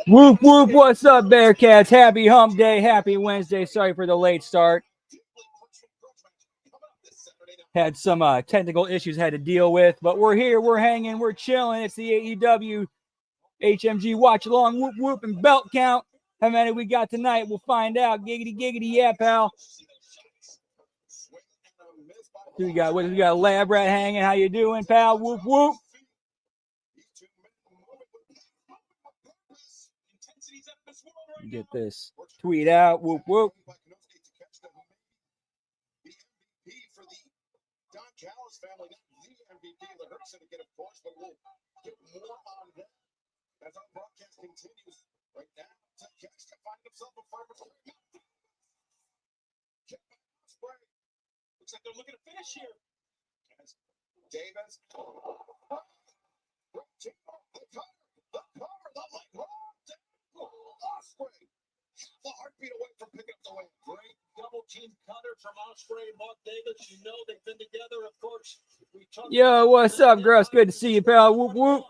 Whoop, whoop, what's up, Bearcats? Happy hump day, happy Wednesday. Sorry for the late start. Had some technical issues had to deal with, but we're here, we're hanging, we're chilling. It's the AEW HMG Watch-Along, whoop, whoop, and belt count. How many we got tonight? We'll find out. Giggity, giggity, yeah, pal. We got Lab Rat hanging. How you doing, pal? Whoop, whoop. Get this tweet out. Whoop, whoop. As our broadcast continues right now, Cash to find himself a farmer's market. Looks like they're looking to finish here. As Davis. The cover, the light. Osprey. The heartbeat away from picking up the win. Great double team cutter from Osprey and Mark Davis. You know they've been together, of course. Yo, what's up, Gruss? Good to see you, pal. Whoop, whoop.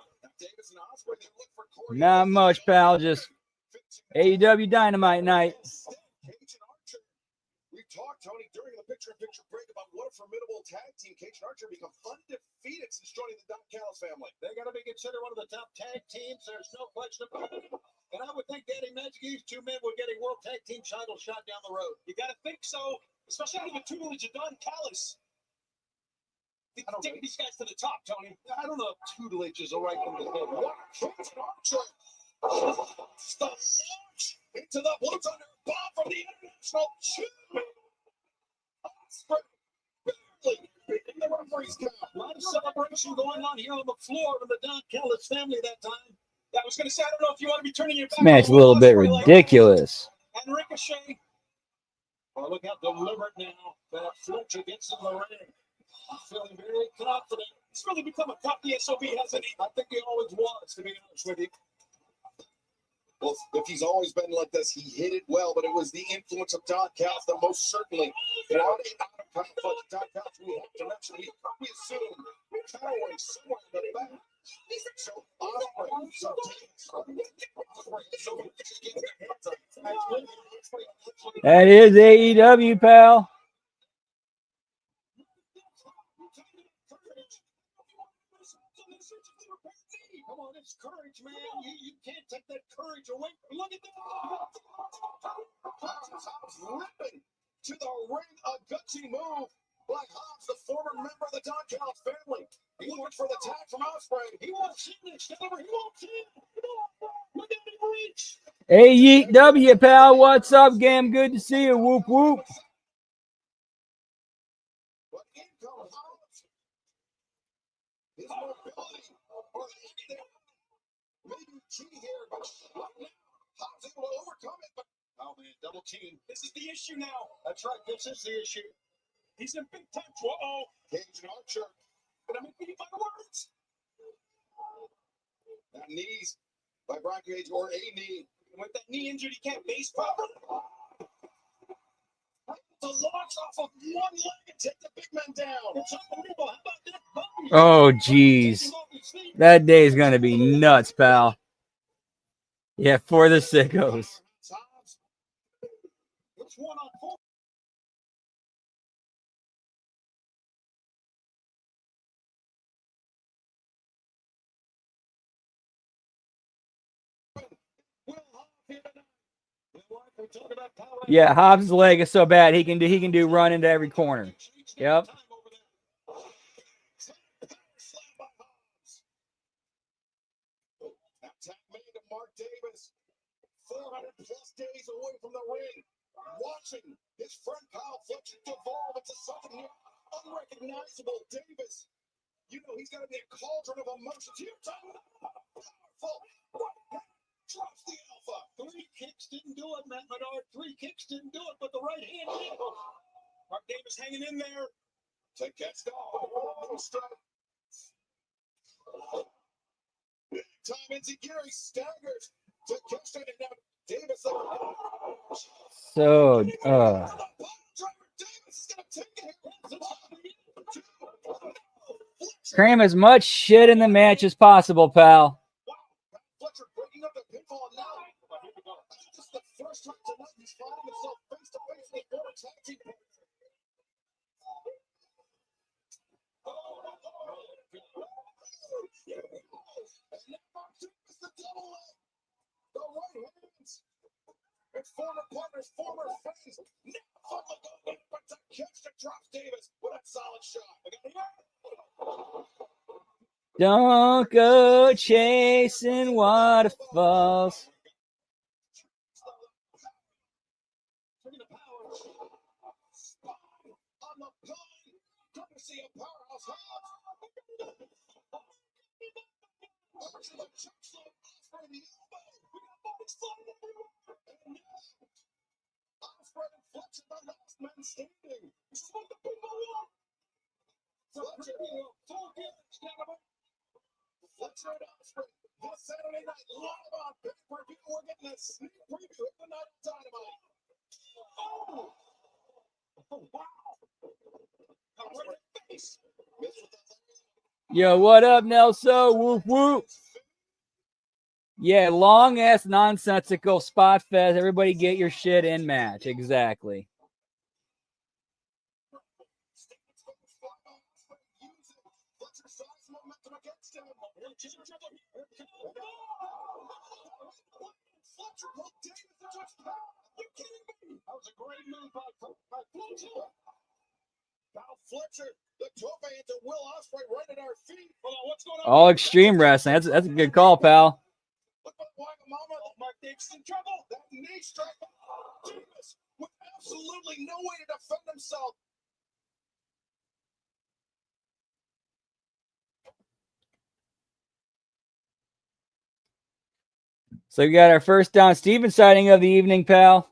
Not much, pal. Just AEW Dynamite night. We talked, Tony, during the picture-in-picture break about what a formidable tag team. Cage and Archer become undefeated since joining the Don Callis family. They got to be considered one of the top tag teams. There's no question about it. And I would think Daddy Magic, these two men were getting world tag team title shot down the road. You got to think so, especially with the tutelage of Don Callis. Taking these guys to the top, Tony. I don't know if tutelage is the right thing to say. Cage and Archer. The launch into the Blue Thunder bomb from the international champion. Barely beating the referee's count. A lot of celebration going on here on the floor of the Don Callis family that time. I was going to say, I don't know if you want to be turning your back. This match a little bit ridiculous. And Ricochet. Oh, look how deliberate now. That Fletcher gets in the ring. I'm feeling very confident. He's really become a top SOB, hasn't he? I think he always was, to be honest with you. Well, if he's always been like this, he hit it well, but it was the influence of Don Callis that most certainly without a conflict. Don Callis, we have to mention, we assume cowering somewhere in the back. So that is AEW, pal. Come on, it's courage, man. You can't take that courage away. Look at that. Ripping to the ring, a gutsy move by Hobbs, the former member of the Don Callis family. He looked for the tag from Osprey. He wants in next time. He wants in. Look at him reach. AEW, pal. What's up, Gam? Good to see you. Whoop, whoop. But in comes Hobbs. His mobility maybe key here, but Hobbs able to overcome it. But oh man, double team. This is the issue now. That's right. This is the issue. He's in big time trouble. Cage and Archer. But I mean, can you find the words? That knees by Brian Cage or a knee. With that knee injured, he can't base properly. The launch off of one leg and take the big man down. It's unbelievable. How about that button? Oh, geez. That day is going to be nuts, pal. Yeah, for the sickos. It's 1-on-4. Yeah, Hobbs' leg is so bad he can do run into every corner. Yep. Mark Davis, 400 plus days away from the ring, watching his friend Kyle Fletcher devolve into something new, unrecognizable. Davis, you know he's got to be a cauldron of emotions. You're talking about powerful. didn't do it, Matt Menard. 3 kicks didn't do it, but the right hand did. Mark Davis hanging in there. Take catch down. Big time Enziguri staggers. Take catch down and now Davis. So, Davis is gonna take it. cram as much shit in the match as possible, pal. Fletcher breaking up the pinfall now. This is the first time tonight he's finding himself face to face with former tag team partner. The double leg. The right hands. And former partner's former friends. Now but to catch the drops Davis with a solid shot. Don't go chasing waterfalls. On the pine, courtesy of Powerhouse Hobbs. Ospreay and Fletcher, the last man standing. This is what the people want. Fletcher, full gear, gentlemen. Fletcher and Ospreay this Saturday night live on pay-per-view. We're getting a sneak preview of the night of Dynamite. Oh, wow. Right in the face. Yo, what up, Nelson? Whoop, whoop. Yeah, long ass nonsensical spot fest. Everybody get your shit in match. Exactly. All Extreme Wrestling. That's a good call, pal. Mark Davis in trouble. That knee strike. Davis with absolutely no way to defend himself. So we got our first Don Steven sighting of the evening, pal.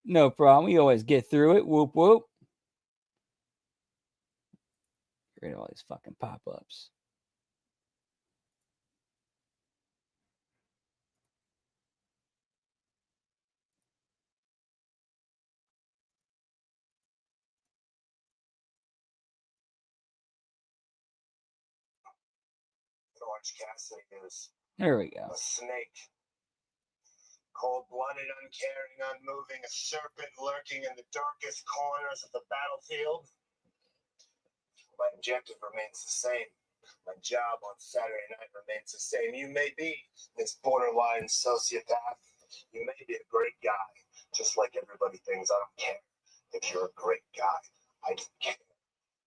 No problem. We always get through it. Whoop, whoop. Get rid of all these fucking pop-ups. Orange Cassidy is There we go. a snake. Cold-blooded, uncaring, unmoving, a serpent lurking in the darkest corners of the battlefield. My objective remains the same. My job on Saturday night remains the same. You may be this borderline sociopath. You may be a great guy, just like everybody thinks. I don't care if you're a great guy. I don't care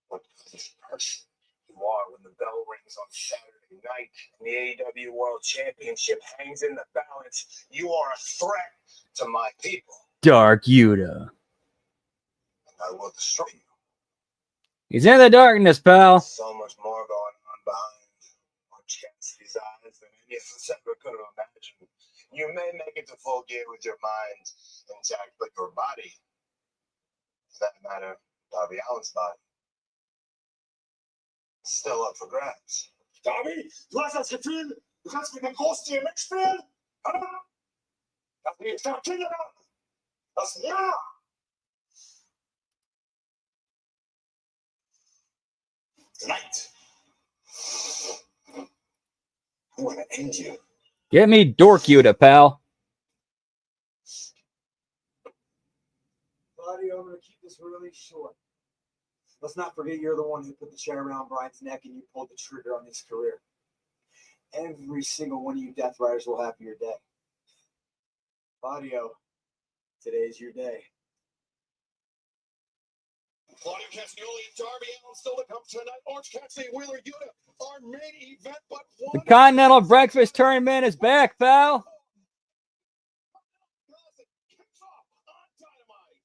what kind of person you are when the bell rings on Saturday night and the AEW World Championship hangs in the balance. You are a threat to my people. Dark Yuta. And I will destroy you. He's in the darkness, pal. So much more going on behind Orange Cassidy's eyes than any of us ever could have imagined. You may make it to full gear with your mind intact, but your body, for that matter, Darby Allin's body, is still up for grabs. Darby, du hast das Gefühl, du kannst mit dem Großtier mitspielen? Das ist der Kindergarten. Das Ja. Tonight, I want to end you. Get me Dork Yuta, pal. Buddy, I'm going to keep this really short. Let's not forget you're the one who put the chair around Brian's neck and you pulled the trigger on his career. Every single one of you Death Riders will have your day. Claudio, today's your day. Claudio Castagnoli and Darby Allin still to come tonight. Orange Cassidy, Wheeler Yuta, our main event, but The Continental Breakfast Tournament is back, pal. kicks off on Dynamite.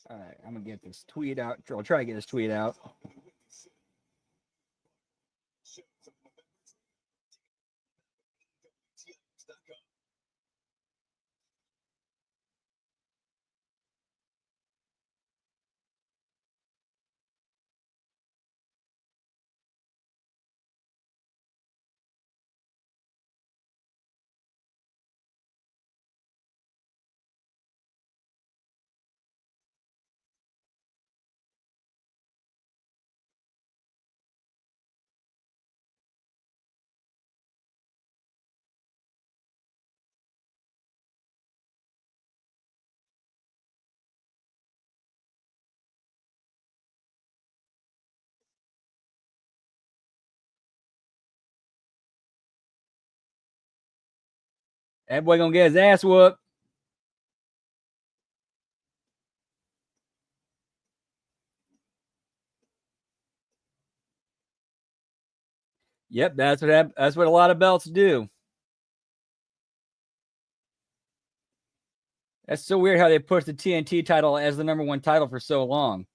All right, I'm gonna get this tweet out. I'll try to get this tweet out. That boy gonna get his ass whooped. Yep, that's what a lot of belts do. That's so weird how they pushed the TNT title as the #1 title for so long.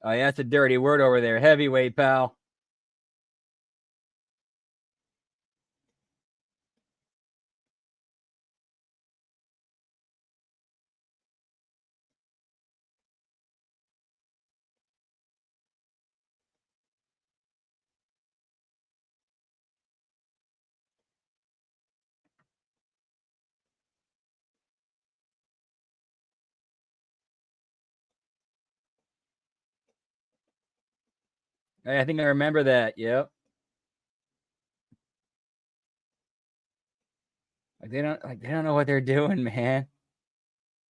Oh, yeah, that's a dirty word over there. Heavyweight, pal. Hey, I think I remember that. Yep. They don't know what they're doing, man.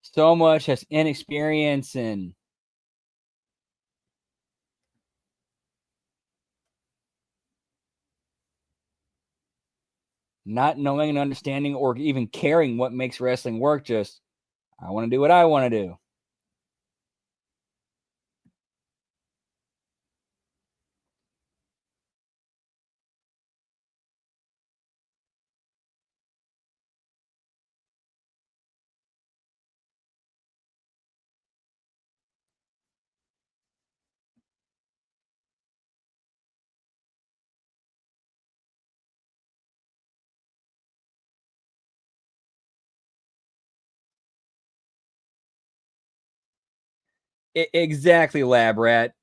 So much has inexperience and not knowing and understanding or even caring what makes wrestling work. Just, I want to do what I want to do. Exactly, Lab Rat.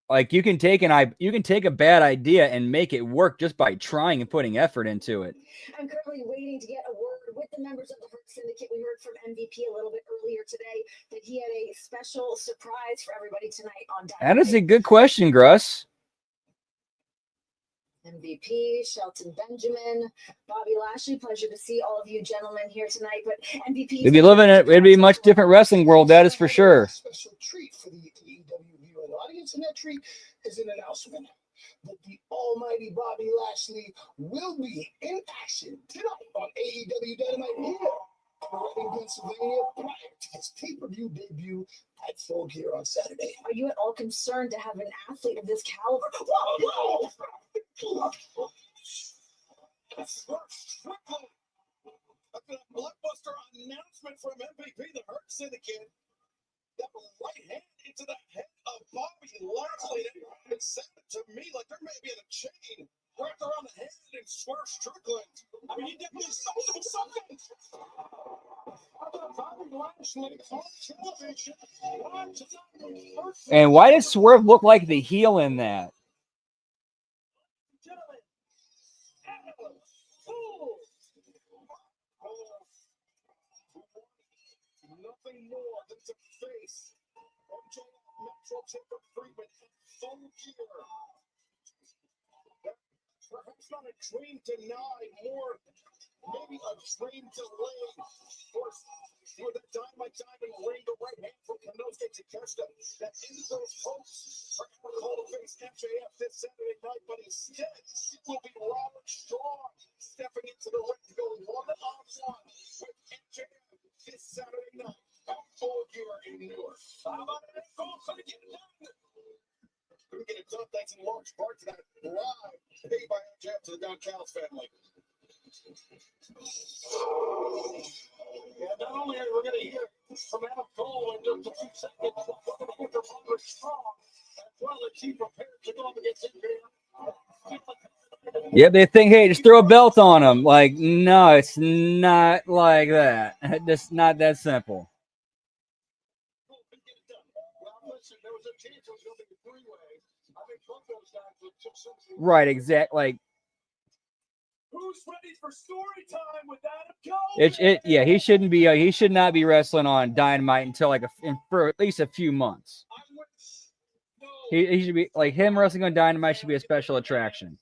Like you can take a bad idea and make it work just by trying and putting effort into it. I'm currently waiting to get a word with the members of the Hurt Syndicate. We heard from MVP a little bit earlier today that he had a special surprise for everybody tonight on Dynamite. That is a good question, Gruss. MVP, Shelton Benjamin, Bobby Lashley. Pleasure to see all of you gentlemen here tonight. But MVP, it'd be a much different wrestling world, that is for sure. Special treat for the AEW viewing audience, and that treat is an announcement that the almighty Bobby Lashley will be in action tonight on AEW Dynamite here in Pennsylvania prior to his pay-per-view debut at Full Gear on Saturday. Are you at all concerned to have an athlete of this caliber? Whoa, A blockbuster announcement from MVP, the Hurt Syndicate. that right hand into the head of Bobby Lashley. It sounded to me like there may be a chain wrapped around the head and Swerve Strickland. I mean, he definitely something. And why does Swerve look like the heel in that? Nothing more than to face MJF Metro Takeover treatment in full gear. Perhaps not a dream denied, more maybe a dream delayed. For the Dynamite Diamond ring, the right hand from Kanosuke Takeshita that ended those hopes for Adam Cole to face MJF this Saturday night, but instead it will be Roderick Strong stepping into the ring to go one-on-one with MJF this Saturday night at Full Gear in Newark. How about it? Couldn't get it done thanks in large part to that bribe paid by MJF to the Don Callis family. And not only are we going to hear from Adam Cole in just a few seconds, we're going to hear from Roderick Strong as well as he prepared to go up against MJF. Yeah, they think, hey, just throw a belt on him. Like, no, it's not like that. Just not that simple. Right, exact. Like, who's ready for story time with Adam Cole? Yeah, he shouldn't be. He should not be wrestling on Dynamite until like for at least a few months. He should be like him wrestling on Dynamite should be a special attraction.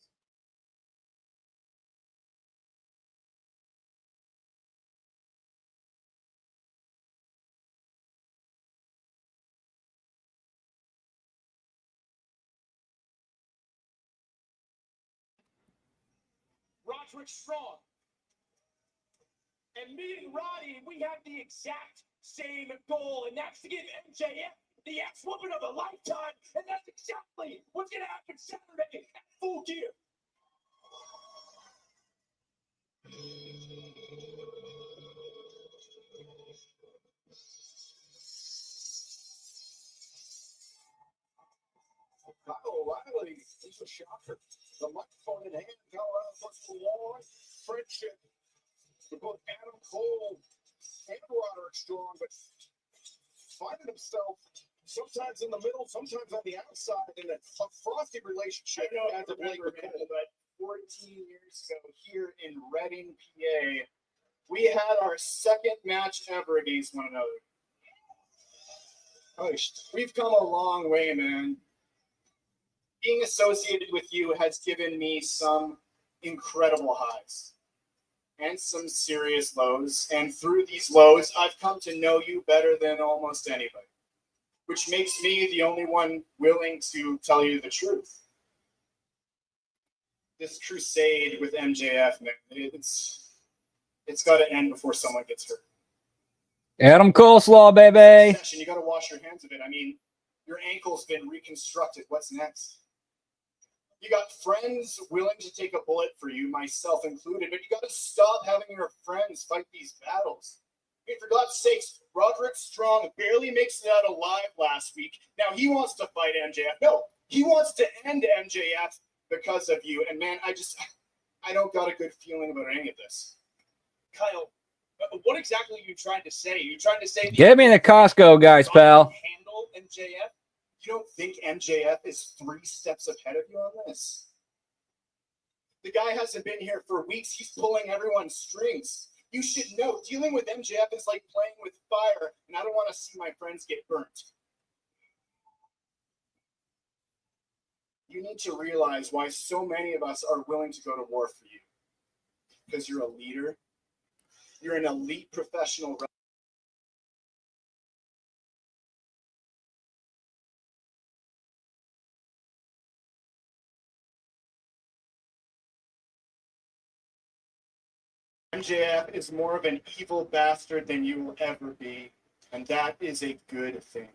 Roderick Strong. And me and Roddy, we have the exact same goal, and that's to give MJF the ex-woman of a lifetime, and that's exactly what's going to happen Saturday at Full Gear. Kyle O'Reilly is a shocker. The microphone in hand, Colorado puts a long friendship with both Adam Cole and Roderick Strong, but finding himself sometimes in the middle, sometimes on the outside in a frosty relationship. I don't know if you remember, but 14 years ago here in Reading, PA, we had our second match ever against one another. We've come a long way, man. Being associated with you has given me some incredible highs and some serious lows. And through these lows, I've come to know you better than almost anybody, which makes me the only one willing to tell you the truth. This crusade with MJF, man, it's got to end before someone gets hurt. Adam Coleslaw, baby. You got to wash your hands of it. I mean, your ankle's been reconstructed. What's next? You got friends willing to take a bullet for you, myself included, but you got to stop having your friends fight these battles. I mean, for God's sakes, Roderick Strong barely makes it out alive last week. Now he wants to fight MJF. No, he wants to end MJF because of you. And man, I don't got a good feeling about any of this. Kyle, what exactly are you trying to say? You trying to say Get me the Costco guys, pal. Handle MJF? You don't think MJF is 3 steps ahead of you on this? The guy hasn't been here for weeks. He's pulling everyone's strings. You should know, dealing with MJF is like playing with fire, and I don't want to see my friends get burnt. You need to realize why so many of us are willing to go to war for you. Because you're a leader. You're an elite professional wrestler. MJF is more of an evil bastard than you will ever be, and that is a good thing.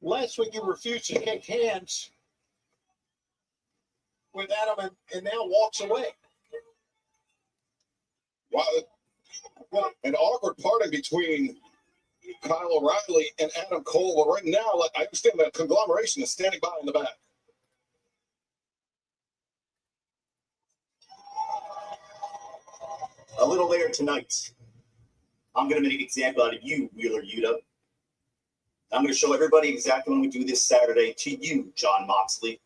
Last week you refused to shake hands with Adam and now walks away. An awkward parting between Kyle O'Reilly and Adam Cole. Well, right now, like, I understand that conglomeration is standing by in the back. A little later tonight, I'm going to make an example out of you, Wheeler Yuta. I'm going to show everybody exactly when we do this Saturday to you, John Moxley.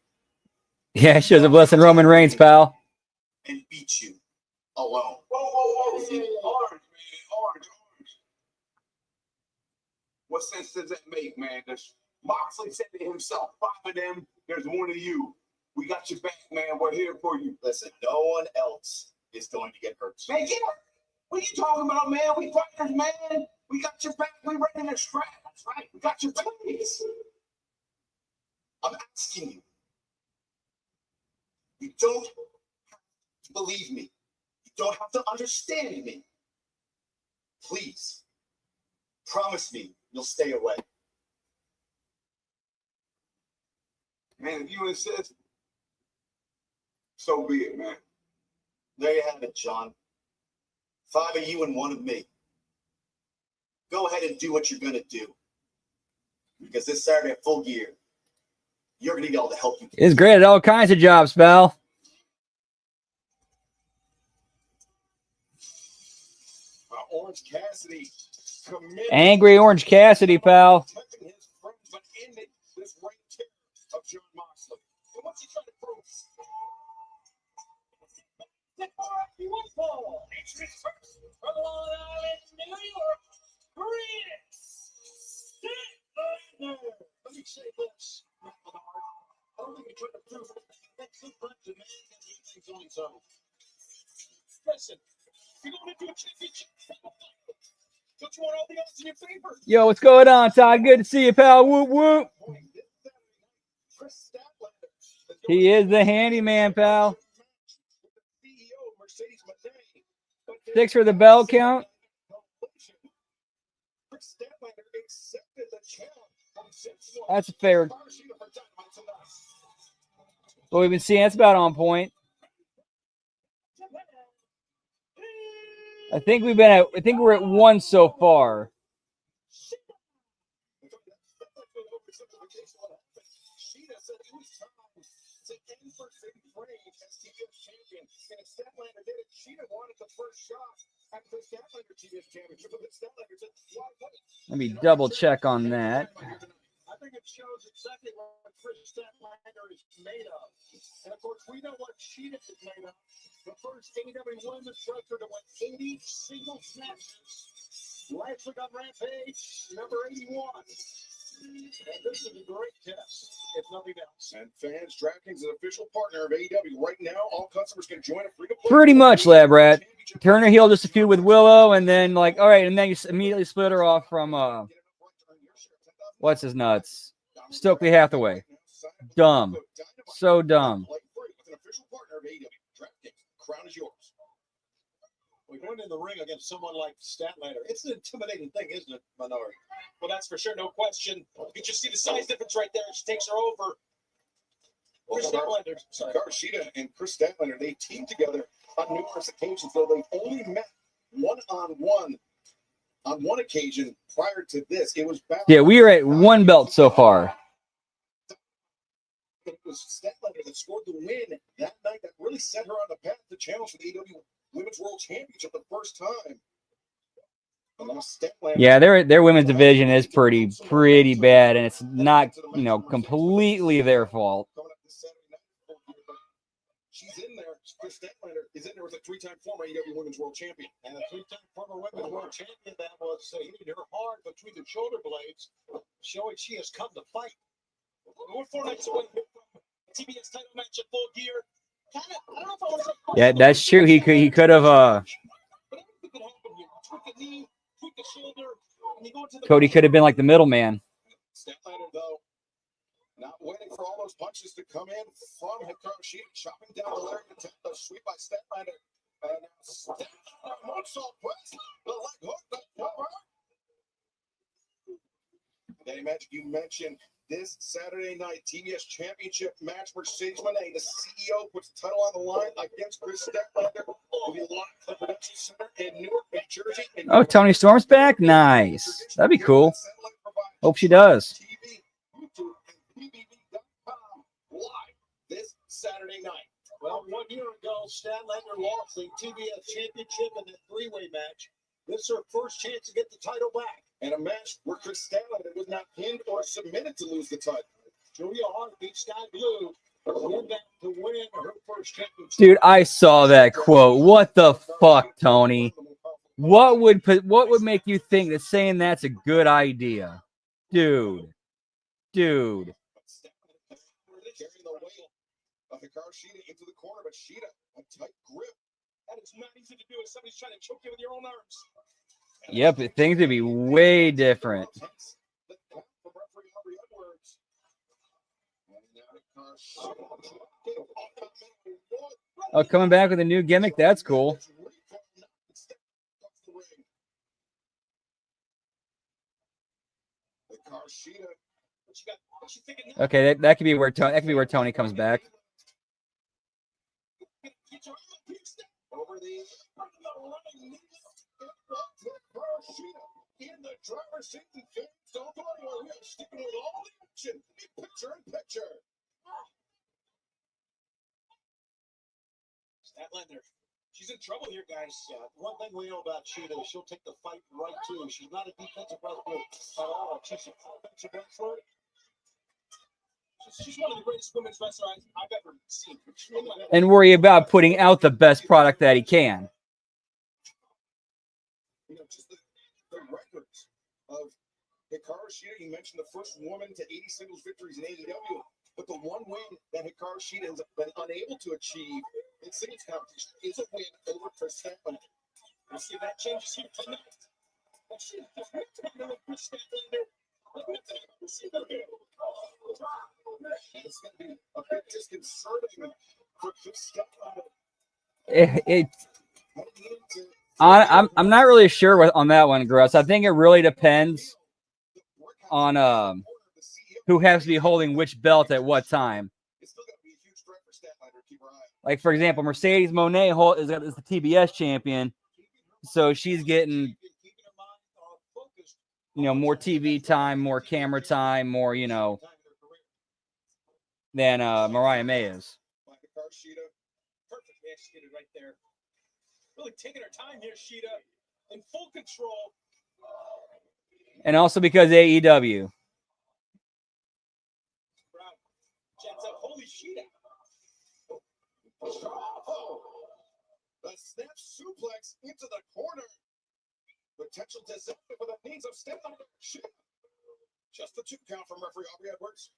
Yeah, shows a blessing Roman Reigns, pal. And beat you alone. Whoa. See, orange, man. Orange. What sense does that make, man? Moxley said to himself, 5 of them, there's one of you. We got your back, man. We're here for you. Listen, no one else is going to get hurt. Man, get up. What are you talking about, man? We fighters, man. We got your back. We ready to strap. That's right. We got your back. I'm asking you. You don't have to believe me. You don't have to understand me. Please, promise me you'll stay away. Man, if you insist, so be it, man. There you have it, John. 5 of you and 1 of me. Go ahead and do what you're going to do. Because this Saturday at Full Gear, you're going to need all the help you can. He's great at all kinds of jobs, pal. Orange Cassidy. Angry Orange Cassidy, pal. But ended this reign of John Moxley. And what's he trying to prove? From Long Island, New York, greetings. Let me say this. I don't think you're trying to prove it. The man can do things on his own. Listen, you're going to do a championship. Don't you want all the odds in your favor? Yo, what's going on, Todd? Good to see you, pal. Whoop, whoop. He is the handyman, pal. 6 for the bell count. That's a fair. What we've been seeing, that's about on point. I think we're at 1 so far. Let me double check on that. I think it shows exactly what Chris Statlander is made of. And of course, we know what Sheeta is made of. The first AEW women's wrestler to win 80 single snatches. Last week on Rampage, number 81. And this is a great test, if nothing else. And fans, DraftKings is an official partner of AEW. Right now, all customers can join a free-to-play. Pretty much, Lab Rat. Turner heel just a feud with Willow, and then like, all right, and then you immediately split her off from what's his nuts? Stokely Hathaway. Dumb. So dumb. Crown is yours. We're going in the ring against someone like Statlander. It's an intimidating thing, isn't it, Minority? Well, that's for sure, no question. You can just see the size difference right there. She takes her over. Chris Statlander, Garcia and Chris Statlander, they teamed together on numerous occasions, though they've only met one-on-one on one occasion prior to this. It was back. Yeah, we are at 1 belt so far. It was Statlander that scored the win that night that really set her on the path to challenge for the AEW Women's World Championship the first time. And now Statlander, Yeah, their women's division is pretty bad, and it's not, completely their fault. coming up this Saturday night. She's in there. Chris Statlander is in there as a 3-time former AEW Women's World Champion. And a 3-time former Women's World Champion that was hitting her hard between the shoulder blades, showing she has come to fight. We're 4 nights away from TBS title match at Full Gear. I don't know if I want to say Yeah, that's true. He could have. but anything could happen here. Tweak a knee, tweak a shoulder, and you go into the Cody could have been like the middleman. Statlander, though, not waiting for all those punches to come in from Hikaru Shida, chopping down the lariat attempt, the sweep by Statlander. And now Statlander, moonsault press, the leg hook, the cover. Danny Magic, you mentioned this Saturday night TBS Championship match. Mercedes Moné, the CEO, puts the title on the line against Chris Statlander. Will be live at the Production Center in Newark, New white jersey. Oh, Tony Storm's back? Nice. That'd be cool. Hope she does. TV, YouTube, and PBB.com live this Saturday night. Well, 1 year ago, Statlander lost the TBS championship in that three-way match. This is her first chance to get the title back. And a match where Chris Statlander was not pinned or submitted to lose the title. Julia Hart beat Sky Blue to win her first championship. Dude, I saw that quote. What the fuck, Tony? What would make you think that saying that's a good idea? Dude. Carrying the weight of Hikaru Shida into the corner, but Shida a tight grip. That is not easy to do if somebody's trying to choke you with your own arms. Yep, things would be way different. Oh, coming back with a new gimmick? That's cool. Okay, that could be where Tony comes back. In the driver's seat, don't go anywhere. We are sticking with all the action. Picture in picture. Statlander, she's in trouble here, guys. One thing we know about Shida is she'll take the fight right to. She's not a defensive wrestler at all. She's an offensive wrestler. She's one of the greatest women's wrestlers I've ever seen. And worry about putting out the best product that he can. You know, just the records of Hikaru Shida. You mentioned the first woman to 80 singles victories in AEW. But the one win that Hikaru Shida has been unable to achieve in singles competition is a win over Chris Statlander. You see that changes here tonight. She's just taking over Chris Statlander. It's going to be a bit disconcerting for Chris Statlander. I'm not really sure on that one, Gross. I think it really depends on who has to be holding which belt at what time. Like, for example, Mercedes Moné is the TBS champion, so she's getting, more TV time, more camera time, more, than Mariah May is. Perfectly executed right there. Really taking her time here, Shida, in full control. And also because AEW. Holy Shida. The snap suplex into the corner. Potential disaster for the knees of Statlander. Just the 2 count from referee Aubrey Edwards.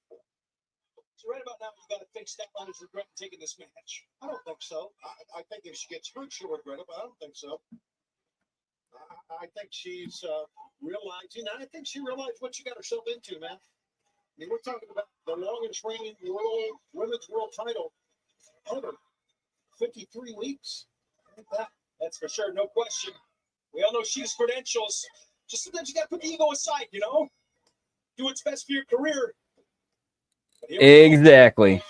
So right about now, you got to think Statlander's regretting taking this match. I don't think so. I think if she gets hurt, she'll regret it, but I don't think so. I think she's realizing. I think she realized what she got herself into, man. I mean, we're talking about the longest reigning women's world title ever. 53 weeks. That's for sure, no question. We all know she's credentials. Just sometimes you got to put the ego aside, Do what's best for your career. Exactly.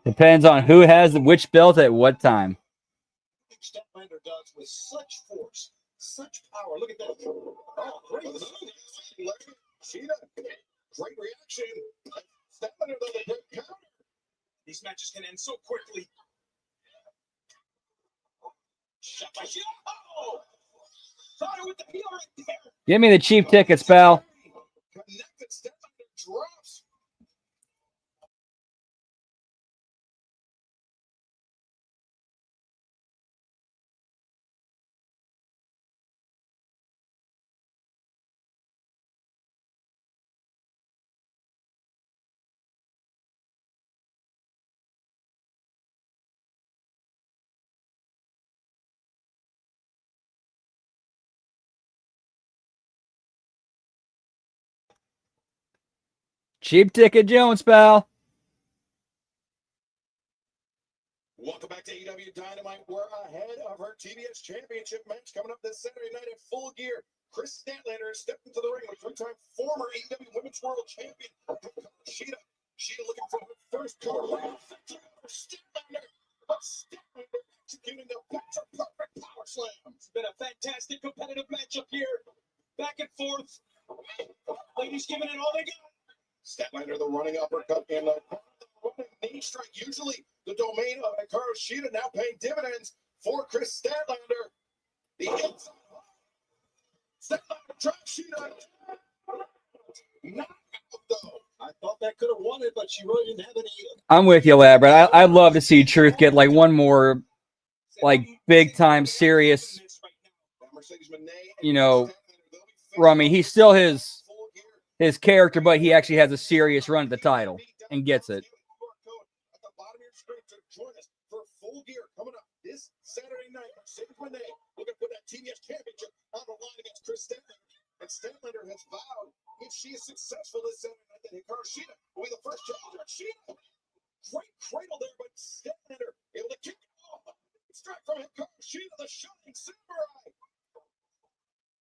Depends on who has which belt at what time. Statlander does with such force, such power. Look at that. Oh, great. Shida, great reaction. Statlander does a great counter. These matches can end so quickly. Shot by Shida. Oh! Caught her with the heel right there. Give me the cheap tickets, pal. Connected. Statlander drops. Cheap ticket Jones, pal. Welcome back to AEW Dynamite. We're ahead of her TBS Championship match coming up this Saturday night at Full Gear. Chris Statlander stepped into the ring with 3-time former AEW Women's World Champion Shida. Shida looking for her first career victory over Statlander. But Statlander executing the picture perfect power slam. It's been a fantastic competitive matchup here. Back and forth. Ladies giving it all they got. Statlander, the running uppercut and the running knee strike. Usually the domain of Hikaru Shida, now paying dividends for Chris Statlander. The inside. Statlander drops Shida. Not out though. I thought that could have won it, but she really didn't have any. I'm with you, Lab, but I'd love to see Truth get like one more like big time serious, you know, Rummy. He's still his character, but he actually has a serious run at the title and gets it. At the bottom of your screen to join us for Full Gear coming up this Saturday night. Mercedes Moné, we're going to put that TBS championship on the line against Chris Statlander. And Statlander has vowed if she is successful this Saturday night, that Hikaru Shida will be the first challenger. Shida, great cradle there, but Statlander able to kick it off. Strike from Hikaru Shida, the shining samurai.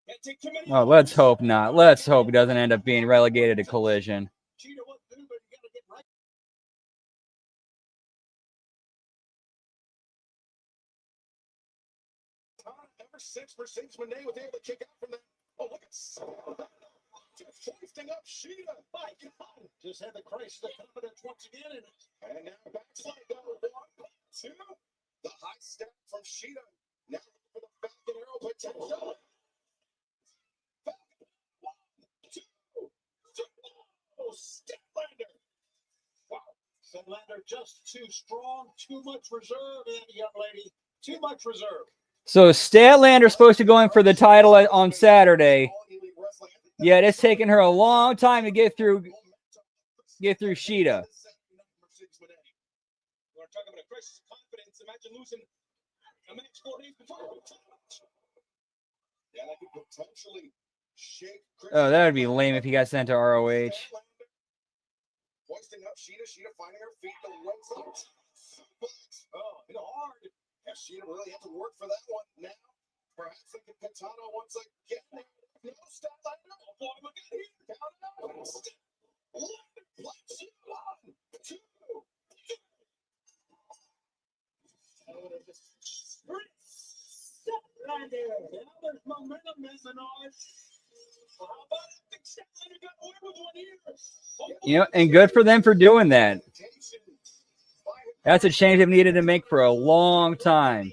Can't take too many. Oh, let's hope not. Let's hope he doesn't end up being relegated to Collision. Shida won't do, but you got to get right. Ever since Mercedes Moné was able to kick out from that. Oh, look at just hoisting up Shida. My God. Just had the crisis of confidence once again. And now backslide down 1, 2. The high step from Shida. Now for the Falcon Arrow potential. Falcon, 1, 2, 3. Oh, Statlander. Wow. Statlander just too strong, too much reserve, young lady. Too much reserve. So Statlander's supposed to go in for the title on Saturday. Yet it's taken her a long time to get through Shida. You want to talk about a crisis of confidence? Imagine losing a match 4 days before. Yeah, that could potentially shake. Oh, that would be lame if he got sent to ROH. Hoisting up Shida, Shida finding her feet, the legs up. Oh, hit hard. Yeah, Shida really had to work for that one. Now, perhaps they can katana once again. No, Statlander. Oh, boy, look at here. Down and out. One, 2. Statlander. Now there's momentum in the noise. How about I think Statlander got away with one here? You know, and good for them for doing that. That's a change they've needed to make for a long time.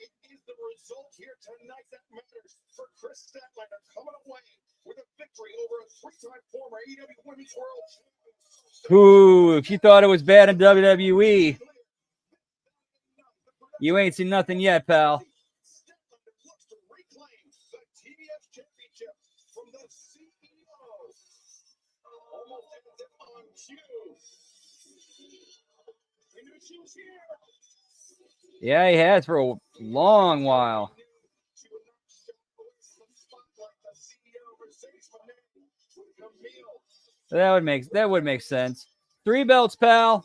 It is the result here tonight that matters for Chris Statlander coming away with a victory over a 3-time former AEW Women's World Champion. Ooh, if you thought it was bad in WWE, you ain't seen nothing yet, pal. Statlander looks to reclaim the TBS championship from the CEO. Almost as if on cue. We knew she was here. Yeah, he has for a long while. That would make sense. 3 belts, pal. Right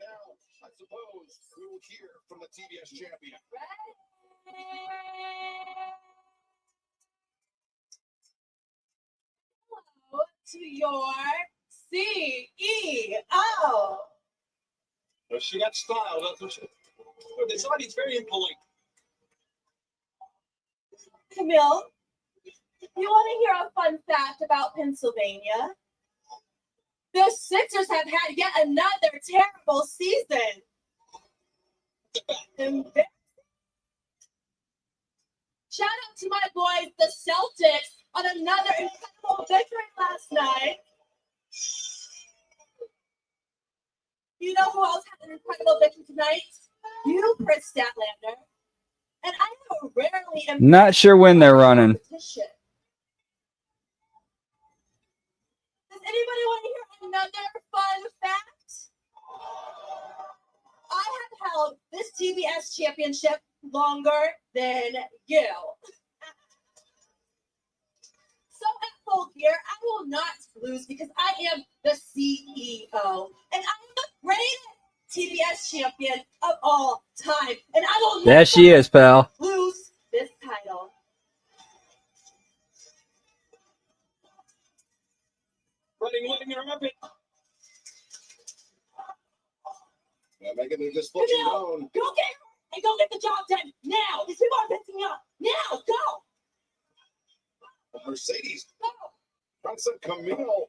now, I suppose we will hear from the TBS champion. To your CEO. Well, she got style, doesn't she? Somebody's very impolite. Camille, you want to hear a fun fact about Pennsylvania? The Sixers have had yet another terrible season. Embarrassing. Shout out to my boys, the Celtics, on another incredible victory last night. You know who else had an incredible victory tonight? You, Chris Statlander. And I have a rarely Not sure when they're running. competition. Does anybody want to hear another fun fact? I have held this TBS championship longer than you. So at Full Gear, I will not lose because I am the CEO. And I am the greatest TBS champion of all time. And I will There she is, pal. lose this title. Letting her up it. I'm making the displeasure known. Go get her and go get the job done now. These people are pissing me off. Now, go. Mercedes. Go. Grandson Camille.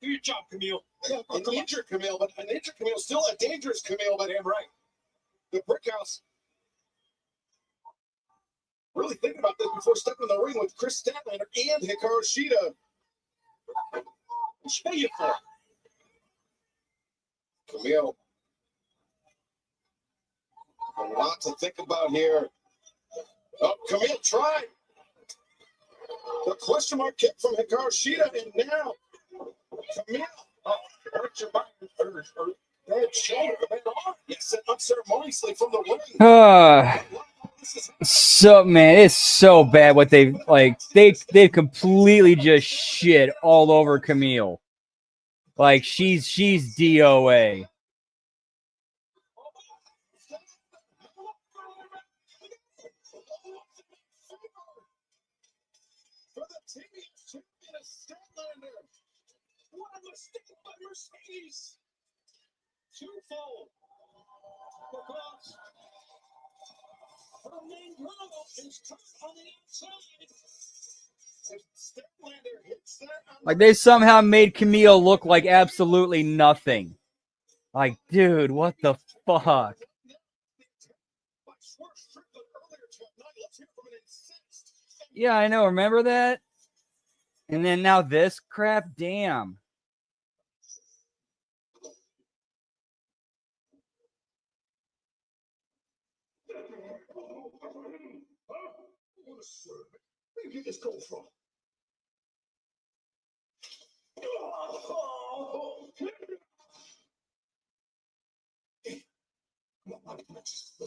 Do your job, Camille. Yeah, an injured Camille, but an injured Camille, still a dangerous Camille, but him right. The brick house. Really thinking about this before stepping in the ring with Chris Statlander and Hikaru Shida. Show you for Camille. A lot to think about here. Oh, Camille tried. The question mark kick from Hikaru Shida, and now Camille. Oh, Richard Martin, bad shoulder, bad arm. Yes, sent unceremoniously from the ring. So man, it's so bad what they've like. They've completely just shit all over Camille. Like she's DOA. For the TBS champion is Statlander. What a mistake by Mercedes. Twofold. Because her main driver is turned on the outside. If Statlander hits that on Like they somehow made Camille look like absolutely nothing. Like, dude, what the fuck? by Swerve Strickland earlier tonight. Let's hear from an incensed. Yeah, I know. Remember that? And then now this crap. Damn. What a swerve. Where did you just go from? Come on, let's go.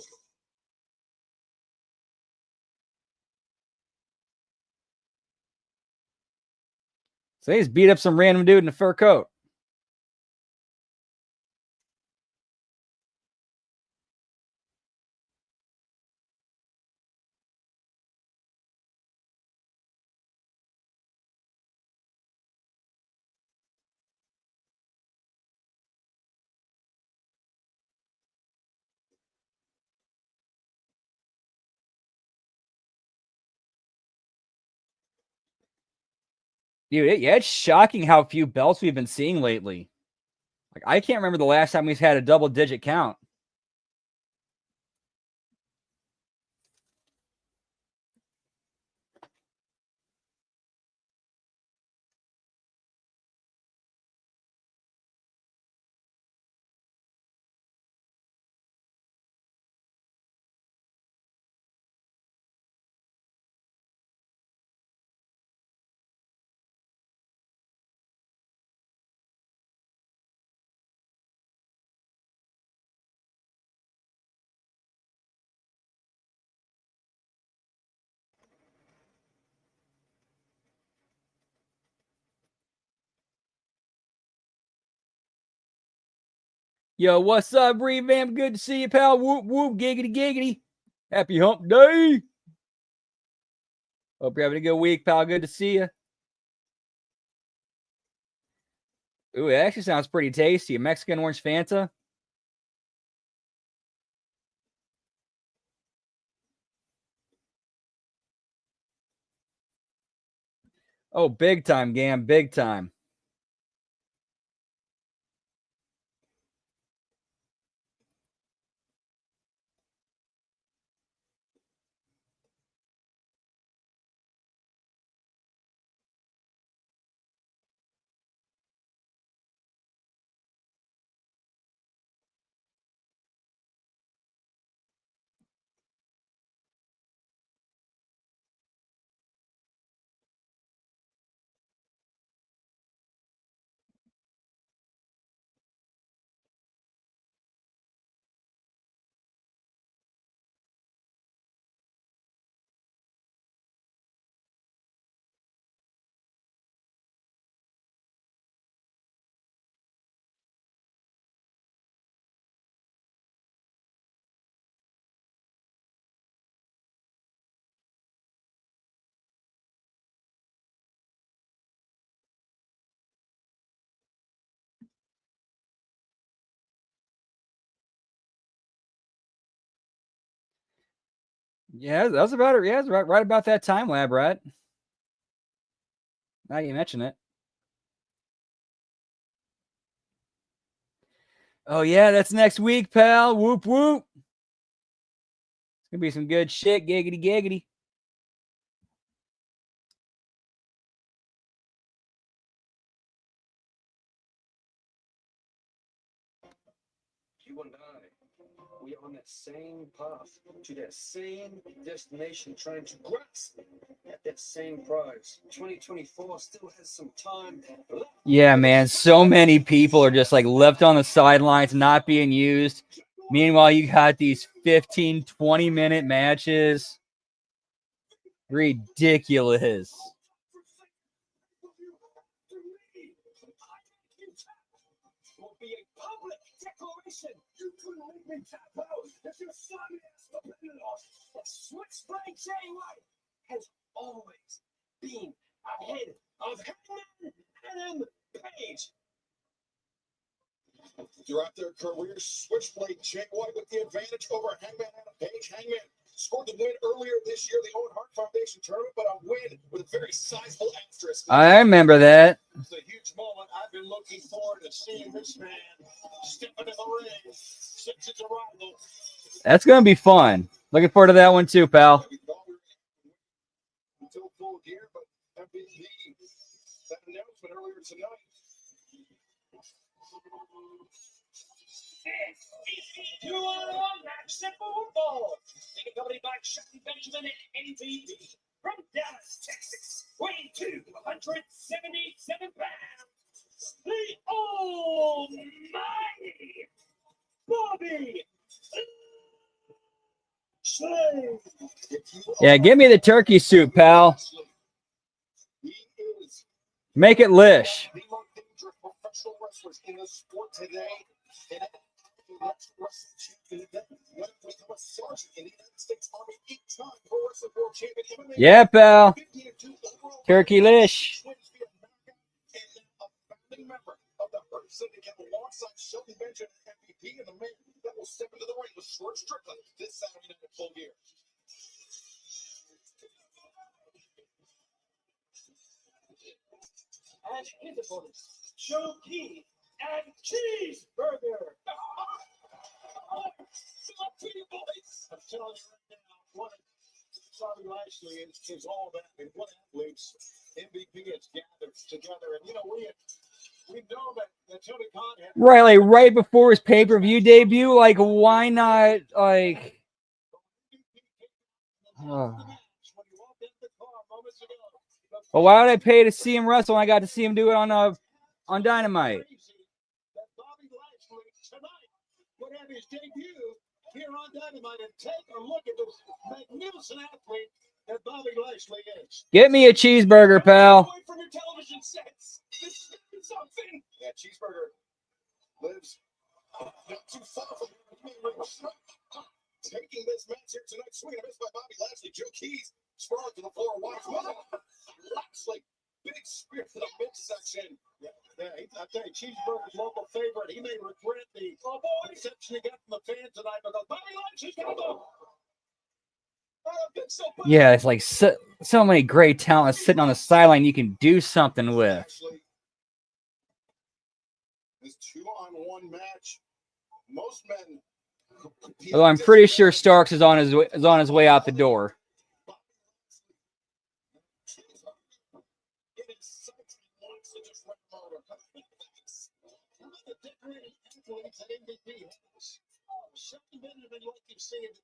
So they just beat up some random dude in a fur coat. Dude, yeah, it's shocking how few belts we've been seeing lately. Like, I can't remember the last time we've had a double-digit count. Yo, what's up, Revamp? Good to see you, pal. Whoop, whoop, giggity, giggity. Happy hump day. Hope you're having a good week, pal. Good to see you. Ooh, it actually sounds pretty tasty. A Mexican orange Fanta. Oh, big time, Gam. Big time. Yeah, that was about it. Yeah, it's right about that time, Lab Rat. Now you mention it. Oh yeah, that's next week, pal. Whoop whoop. It's gonna be some good shit. Giggity giggity. You and I, we are on that same path to that same destination, trying to grasp at that same prize. 2024 still has some time left. Yeah, man. So many people are just like left on the sidelines, not being used. Meanwhile, you got these 15, 20-minute matches. Ridiculous. Will be a public declaration. You couldn't make me tap out if your son is the loss. The Switchblade J White has always been ahead of Hangman and Page. Throughout their careers, Switchblade J White with the advantage over Hangman and Page. Hangman scored the win earlier this year, the Owen Hart Foundation tournament, but a win with a very sizable asterisk. I remember that. It's a huge moment. I've been looking forward to seeing this man step into the ring since his arrival. That's gonna be fun. Looking forward to that one too, pal. Until full gear, but MVP, that announcement earlier tonight. You are on Match Simple Football. Being accompanied by Shotty Benjamin and MVP from Dallas, Texas, weighing 277 pounds. The almighty Bobby Lashley. Yeah, give me the turkey soup, pal. He is Make it lish. the most dangerous professional wrestlers in the sport today. And that's wrestling champion that went become a sergeant in the United States Army, 8-time pro wrestling world champion. MMA, Yeah, pal. 50-2 overall Turkey lish. wins via knockout, and now a founding member of the Hurt Syndicate alongside Shelby Benjamin, MVP, and the man that will step into the ring with Short Strickland this Saturday night at Full Gear. And his opponent, Joe Key and Cheeseburger. I'm telling you right now, what Bobby Lashley is all about, and what athletes MVP has gathered together. And you know, we know that Tony Khan had Right, like right before his pay-per-view debut. Like, why not? Like, when he walked out the car moments ago. well, why would I pay to see him wrestle when I got to see him do it on Dynamite? That Bobby Lashley tonight would have his debut here on Dynamite, and take a look at this magnificent athlete that Bobby Lashley is. Get me a cheeseburger, pal. Away from your television sets. This is something. Yeah, Cheeseburger lives not too far from here. Taking this match here tonight, swinging a miss by Bobby Lashley. Joe Keys sprawling to the floor. Watch Lashley, big spear to the midsection. Yeah, I tell you, Cheeseburger's local favorite. He may regret the reception he got from the fans tonight, because Bobby Lashley's got a ball. Yeah, it's like so many great talents sitting on the sideline you can do something with. This 2-on-1 match. Most men. Although I'm pretty sure Starks is on his way out the door.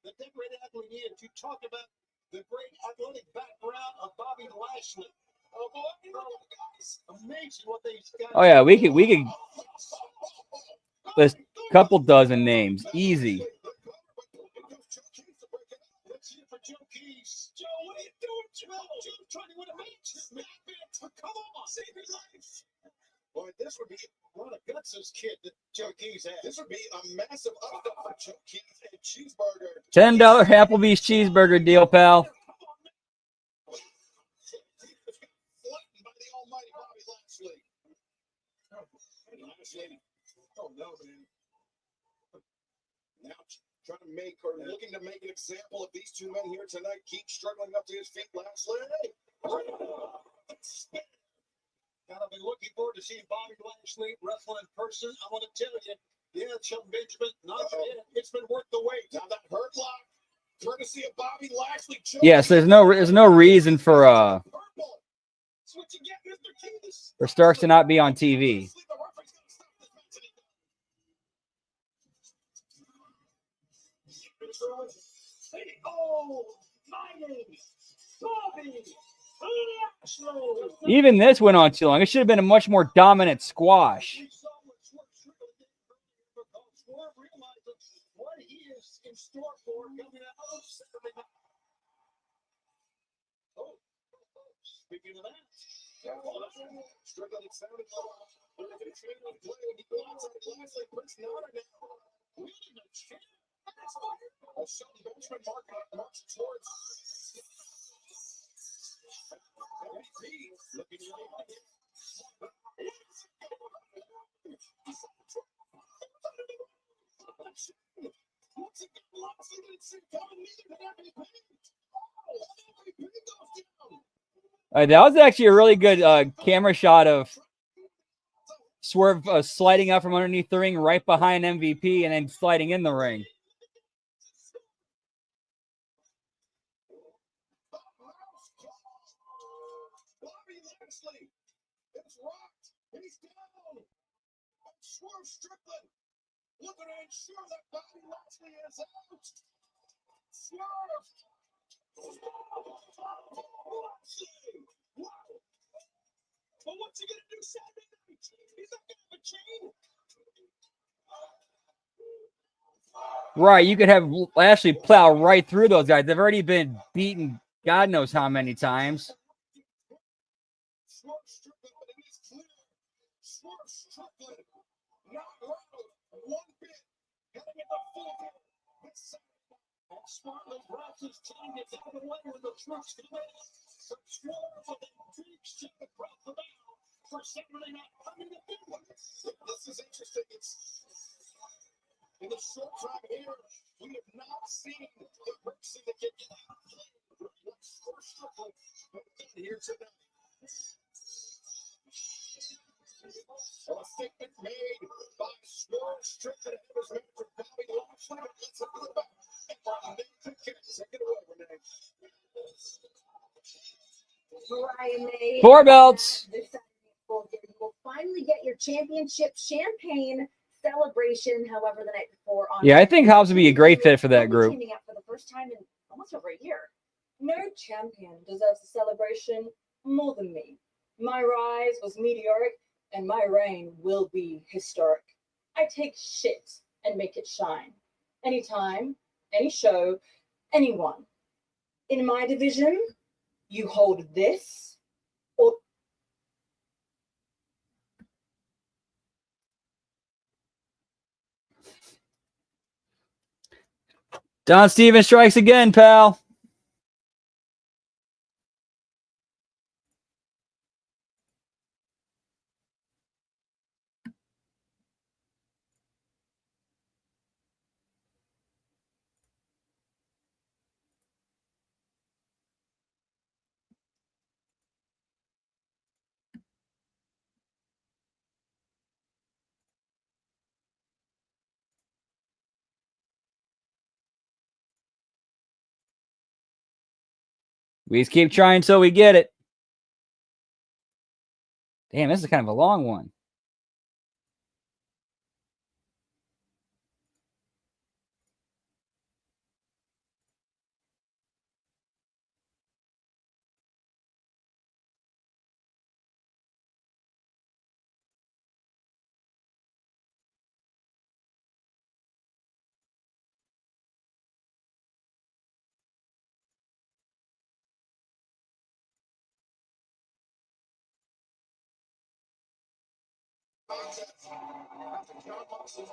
The decorated athlete is. You talk about the great athletic background of Bobby Lashley. Oh boy, guys, amazing what these guys. Oh yeah, we could list a couple dozen names, easy. Let's see it for Joe Keys. Joe, what are you doing, Joe? Joe's trying to win a match. Come on, save his life. Boy, this would be one of Guts' kid that Joe Keys had. This would be a massive upset for Joe Keys and Cheeseburger. $10 Applebee's cheeseburger deal, pal. Flattened by the almighty Bobby Lashley. Oh no, man. Now trying to make or looking to make an example of these two men here tonight. Keep struggling up to his feet. Lashley. And I've been looking forward to seeing Bobby Lashley wrestle in person. I want to tell you, yeah, Chuck Benjamin, not yet. It's been worth the wait. Now that hurt lock, courtesy of Bobby Lashley. Yes, there's no reason for Starks to not be on TV. Oh, my name is Bobby Lashley. Even this went on too long. It should have been a much more dominant squash. We saw what Swerve because Swerve realizes what he is in store for coming out Saturday night. Oh, speaking of that, Strickland, it sounded like it's made on play when he go outside Lashley, Prince Nana now. Wielding a chair. A Shelton Benjamin marching towards MVP. Looking That was actually a really good camera shot of Swerve sliding out from underneath the ring right behind MVP and then sliding in the ring. Bobby Lashley is rocked. He's down. Swerve Strickland looking to ensure that Bobby Lashley is out. Swerve. Lashley. Wow. But what's he going to do Saturday night? He's not going to have a chain. Right, you could have Lashley plow right through those guys. They've already been beaten God knows how many times. Swerve Strickland, but it is clear. Swerve Strickland not rattled one bit. Heading into full gear. And Smartly drops his team, gets out of the way when the trucks come in. So Swerve with a big ship across the bow for Saturday night. I mean, the big one. This is interesting. It's in the short time here, we have not seen the Brick Syndicate get out of play. Swerve Strickland here tonight. A statement made by Swerve Strickland and his manager Bobby Lashley. Let's look back. Take it away, Renee. 4 belts. This Saturday, you will finally get your championship champagne celebration. However, the night before on Yeah, I think Hobbs would be a great fit for that group. Teaming up for the first time in almost over a year. No champion deserves a celebration more than me. My rise was meteoric, and my reign will be historic. I take shit and make it shine. Anytime, any show, anyone. In my division, you hold this or Don Stevens strikes again, pal. We just keep trying till we get it. Damn, this is kind of a long one.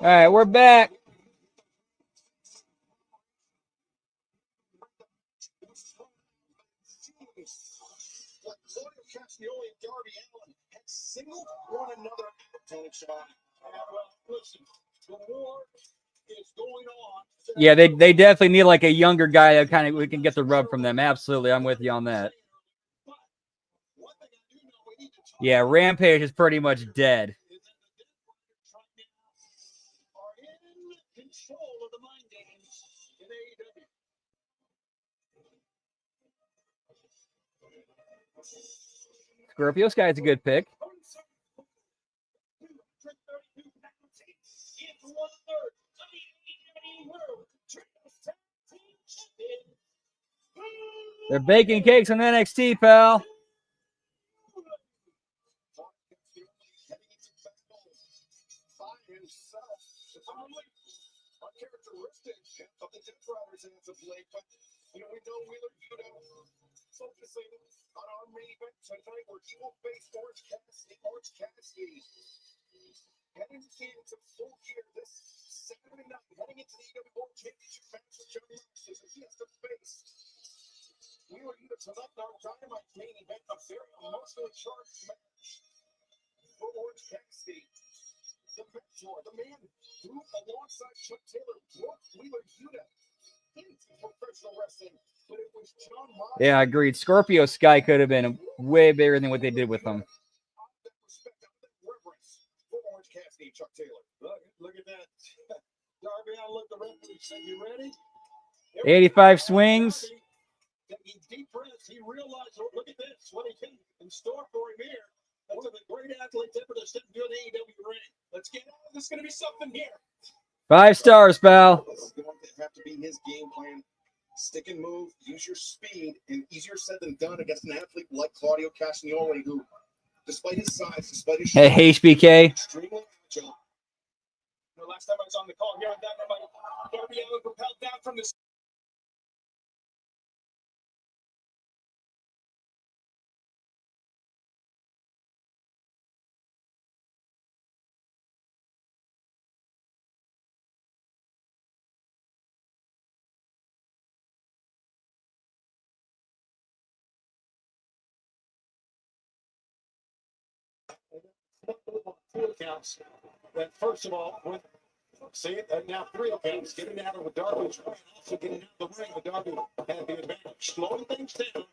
All right, we're back. Claudio Castagnoli and Darby Allin had singled one another out, Tony Sean. well, listen, the war is going on. Yeah, they definitely need like a younger guy that kind of we can get the rub from them. Absolutely, I'm with you on that. But one thing I do know we need to talk Yeah, Rampage is pretty much dead. is that the Death Riders right now are in control of the mind games in AEW. Scorpio Sky's a good pick. 232 pounds. It's 1/3 of the AEW World Trios Tag Team Champion. They're baking cakes on NXT, pal. By himself. It's only uncharacteristic of the Death Riders as of late, but we know Wheeler Yuta focusing on our main event tonight where he will face Orange Cassidy. Orange Cassidy heading into full gear this Saturday night, heading into the AEW World Championship match with Johnny Moxley, so he has to face Wheeler Yuta tonight in our Dynamite main event, a very emotionally charged match for Orange Cassidy. The mentor, the man who, alongside Chuck Taylor, brought Wheeler Yuta into professional wrestling, but it was John Moxley. Yeah, agreed. Scorpio Sky could have been way bigger than what they did with him. Out of that respect, out of that reverence for Orange Cassidy and Chuck Taylor. Look at that. Darby, I look the referee said, "You ready?" 85 swings. Taking deep breaths, he realized, oh, look at this, what he can in store for him here. One of the great athletes ever to step into an AEW ring. Let's get out. This is going to be something here. 5 stars, pal. This is going to have to be his game plan. Stick and move, use your speed, and easier said than done against an athlete like Claudio Castagnoli, who, despite his size, despite his Hey, HBK. extremely agile. Last time I was on the call here, that remember Darby Allin propelled down from the two accounts. That first of all, with see it now 3 accounts getting out of the Darby's ring, also getting out of the ring. The Darby had the advantage, slowing things down. I'm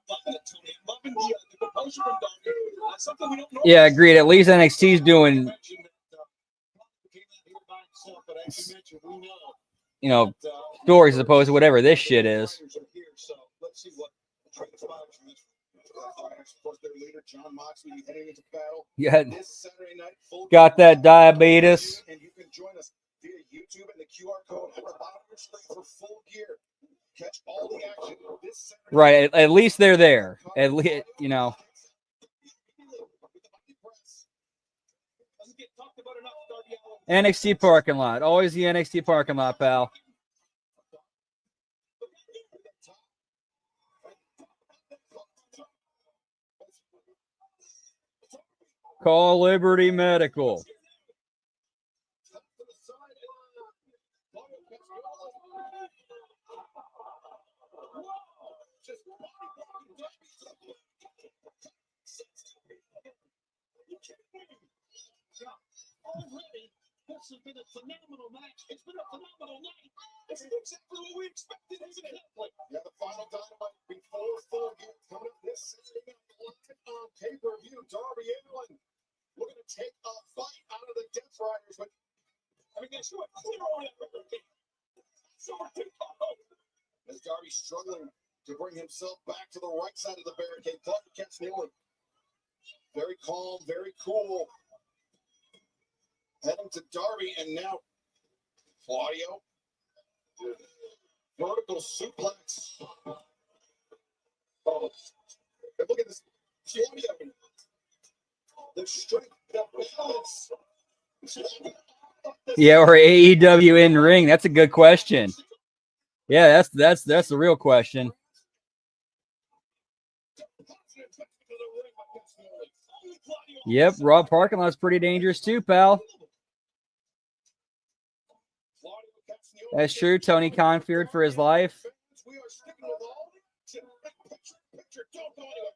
loving it, Tony. I'm loving the composure from Darby. That's something we don't know. Yeah, agreed. At least NXT's doing, Came out here by himself, but as you mentioned, we know you know, that, stories as opposed to whatever this shit is. Riders are here, so let's see what transpires from this. Of course, their leader, John Moxley, heading into battle Yeah, this Saturday night. Full got that diabetes. And you can join us via YouTube and the QR code at the bottom of your screen for Full Gear. Catch all the action this Saturday. Right. At least they're there. At least, you know. Doesn't get talked about enough, Darby Allin. NXT parking lot. Always the NXT parking lot, pal. Call Liberty Medical. Already, this has been a phenomenal match. It's been a phenomenal night. This is exactly what we expected, isn't it? Yeah, the final Dynamite before Full Gear coming up this Saturday night live on pay-per-view. Darby Allin looking to take a fight out of the Death Riders, but I mean, guess what? Clear on that record. So we're too tall. as Darby struggling to bring himself back to the right side of the barricade. Claudio Castagnoli, very calm, very cool. Heading to Darby, and now Claudio. Vertical suplex. Oh, and look at this. Claudio. The strength, the balance. Yeah, or AEW in ring. That's a good question. Yeah, that's the real question. Yep, Raw parking lot's pretty dangerous too, pal. That's true. Tony Khan feared for his life. We are sticking with all the picture. Don't go anywhere.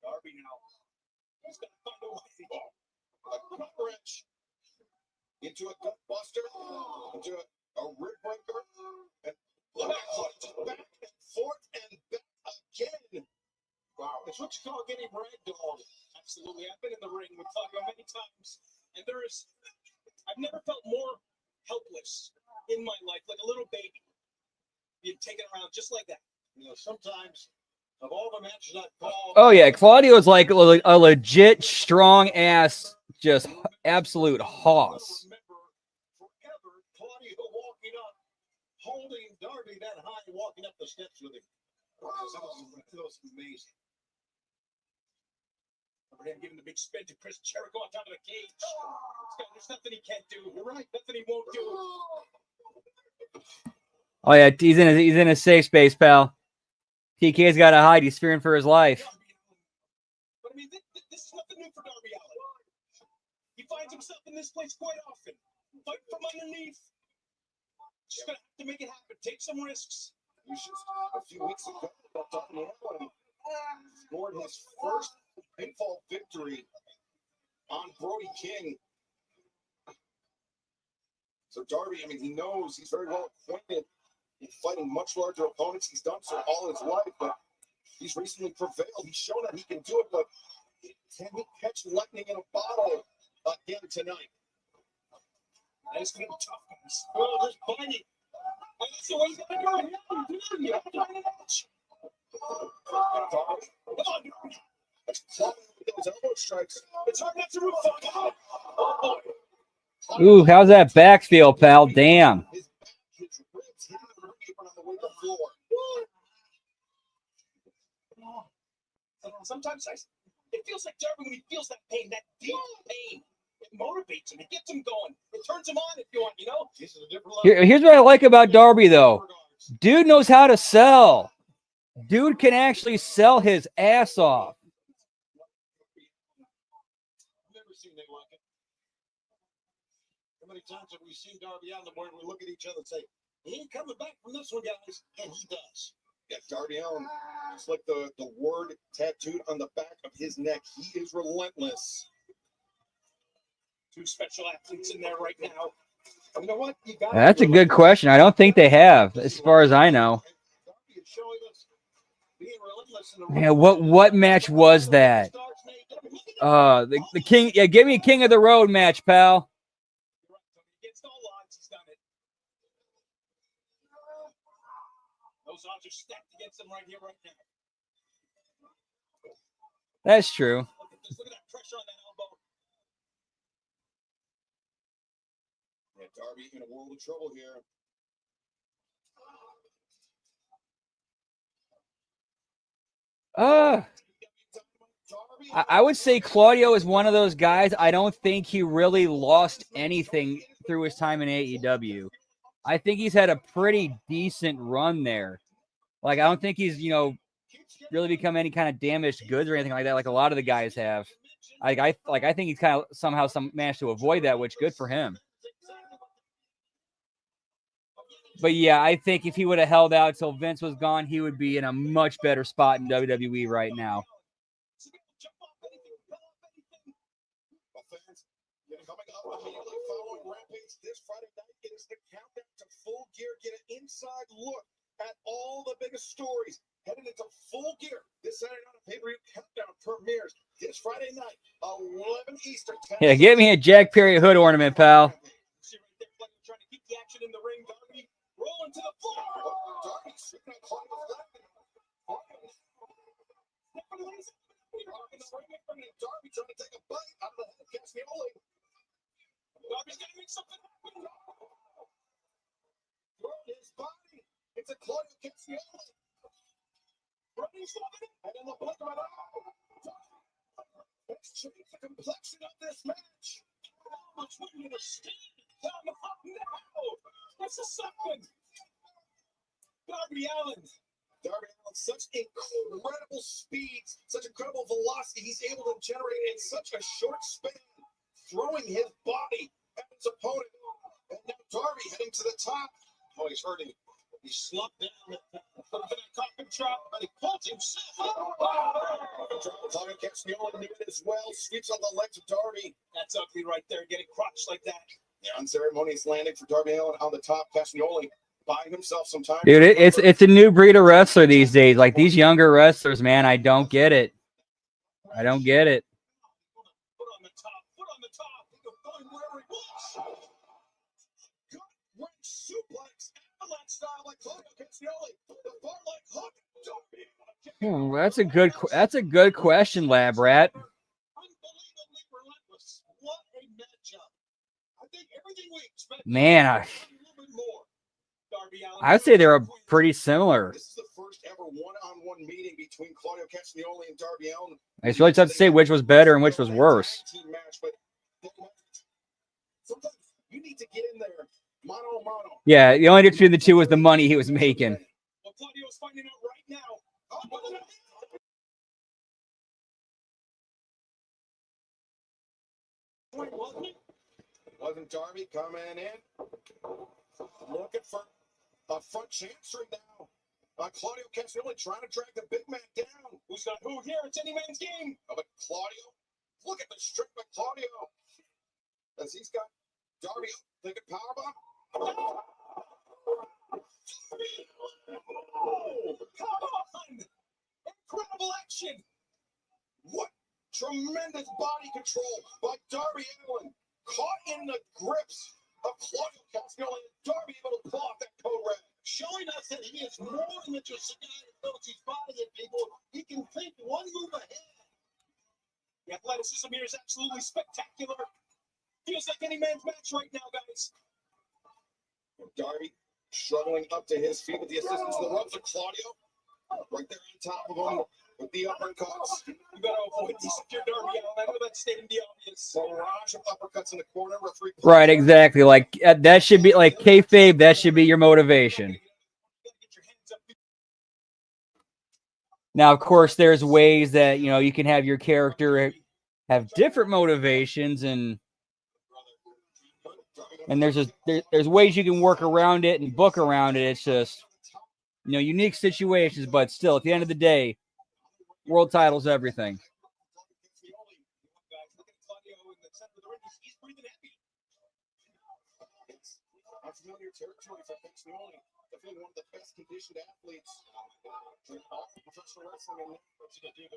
Darby now. He's got to find a way. a gut wrench, into a gut buster, into a rib breaker, and look at Claudio, back and forth and back again. Wow, it's what you call getting ragdolled. Absolutely. I've been in the ring with Claudio many times, and I've never felt more helpless in my life, like a little baby being taken around just like that. You know, sometimes of all the matches I've called. Oh yeah, Claudio is like a legit strong ass, just absolute hoss. Remember forever Claudio walking up, holding Darby that high, walking up the steps with him. That was amazing. Remember him giving the big spin to Chris Jericho on top of the cage. There's nothing he can't do. You're right. Nothing he won't do. Oh yeah, he's in a safe space, pal. TK's got to hide. He's fearing for his life. But I mean, this is nothing new for Darby Allin. He finds himself in this place quite often. Fight from underneath. Just gonna have to make it happen. Take some risks. A few weeks ago, Darby Allin scored his first pinfall victory on Brody King. So Darby, I mean, he knows, he's very well acquainted in fighting much larger opponents. He's done so all his life, but he's recently prevailed. He's shown that he can do it, but can he catch lightning in a bottle again tonight? That's gonna be tough, guys. Oh, there's biting. And that's the way he's gonna go. Yeah, Darby. Come on, Darby. Those elbow strikes. It's hard not to root for him. Oh, boy. Ooh, how's that back feel, pal? Damn. His back, his ribs hitting the apron on the way to the floor. Sometimes it feels like Darby when he feels that pain, that deep pain. It motivates him. It gets him going. It turns him on if you want, you know? This is a different level. Here's what I like about Darby, though. Dude knows how to sell. Dude can actually sell his ass off. Never seen anything like it. How many times have we seen Darby Allin where we look at each other and say, he ain't coming back from this one, guys? And he does. Yeah, Darby Allin, it's like the word tattooed on the back of his neck. He is relentless. Two special athletes in there right now. You know what? You got That's a good question. I don't think they have, as far as I know. Darby is showing us being relentless in the Man, what match was that? The king. Yeah, give me a King of the Road match, pal. Against all odds, he's done it. Those odds are stacked against him right here, right now. That's true. Look at that pressure on that elbow. Yeah, Darby in a world of trouble here. I would say Claudio is one of those guys. I don't think he really lost anything through his time in AEW. I think he's had a pretty decent run there. Like, I don't think he's, really become any kind of damaged goods or anything like that, like a lot of the guys have. I think he's kind of somehow managed to avoid that, which good for him. But yeah, I think if he would have held out till Vince was gone, he would be in a much better spot in WWE right now. Coming up immediately following Rampage this Friday night, it is the countdown to Full Gear. Get an inside look at all the biggest stories heading into Full Gear. This Saturday night, pay-per-view countdown premieres this Friday night, 11 Eastern. Yeah, get me a Jack Perry hood ornament, pal. See right there, Fletcher trying to keep the action in the ring. Darby rolling to the floor. Darby sitting on Claudio's lap. Darby trying to take a bite out of the head of Cassioli. Darby's gonna make something happen. Throwing his body into Claudio Cassioli. Darby's loving it. And in the blink of an eye, let's change the complexion of this match. How much will you stand? Down the fuck now. This is something. Darby Allin. Darby Allin, such incredible speeds, such incredible velocity he's able to generate in such a short span, throwing his body at his opponent. And now Darby heading to the top. Oh, he's hurting. He slumped down that coffin drop, but he pulled himself up. Claudio Castagnoli did it as well. Sweeps on the legs of Darby. That's ugly right there, getting crushed like that. The unceremonious landing for Darby Allin on the top. Castagnoli buying himself some time. Dude, it's a new breed of wrestler these days. Like these younger wrestlers, man, I don't get it. I don't get it. Foot on the top, foot on the top. Going wherever he wants. Gut wrench suplex, avalanche style like Claudio Castagnoli. The far leg hook. That's a good question, Lab Rat. Unbelievably relentless. What a matchup. I think everything we expect. Man, A little bit more. Darby Allin. I would say they're pretty similar. This is the first ever one-on-one meeting between Claudio Castagnoli and Darby Allin. It's really tough to say which was better and which was worse. Team match, but sometimes you need to get in there mano a mano. Yeah, the only difference between the two was the money he was making. Well, Claudio's finding out right now. Wasn't Darby coming in? Looking for a front chancery now. Claudio Castagnoli trying to drag the big man down. Who's got who here? It's any man's game. But Claudio, look at the strip of Claudio. As he's got Darby thinking powerbomb. Oh, come on! Incredible action! What tremendous body control by Darby Allin. Caught in the grips of Claudio Castagnoli. Darby able to pull off that code red. Showing us that he is more than just a guy who throws his body at people. He can think one move ahead. The athleticism here is absolutely spectacular. Feels like any man's match right now, guys. Darby struggling up to his feet with the assistance of the ropes of Claudio. Right there on top of him with the uppercuts. You gotta avoid these secure Darby Allin. I know that's stating the obvious. Barrage of uppercuts in the corner. Referee. Right, exactly. Like that should be like kayfabe. That should be your motivation. Now, of course, there's ways that you can have your character have different motivations, and there's ways you can work around it and book around it. It's just unique situations, but still, at the end of the day, world title's everything. Unfamiliar territory for Castagnoli. Definitely one of the best conditioned athletes in all professional wrestling. And what's he gonna do?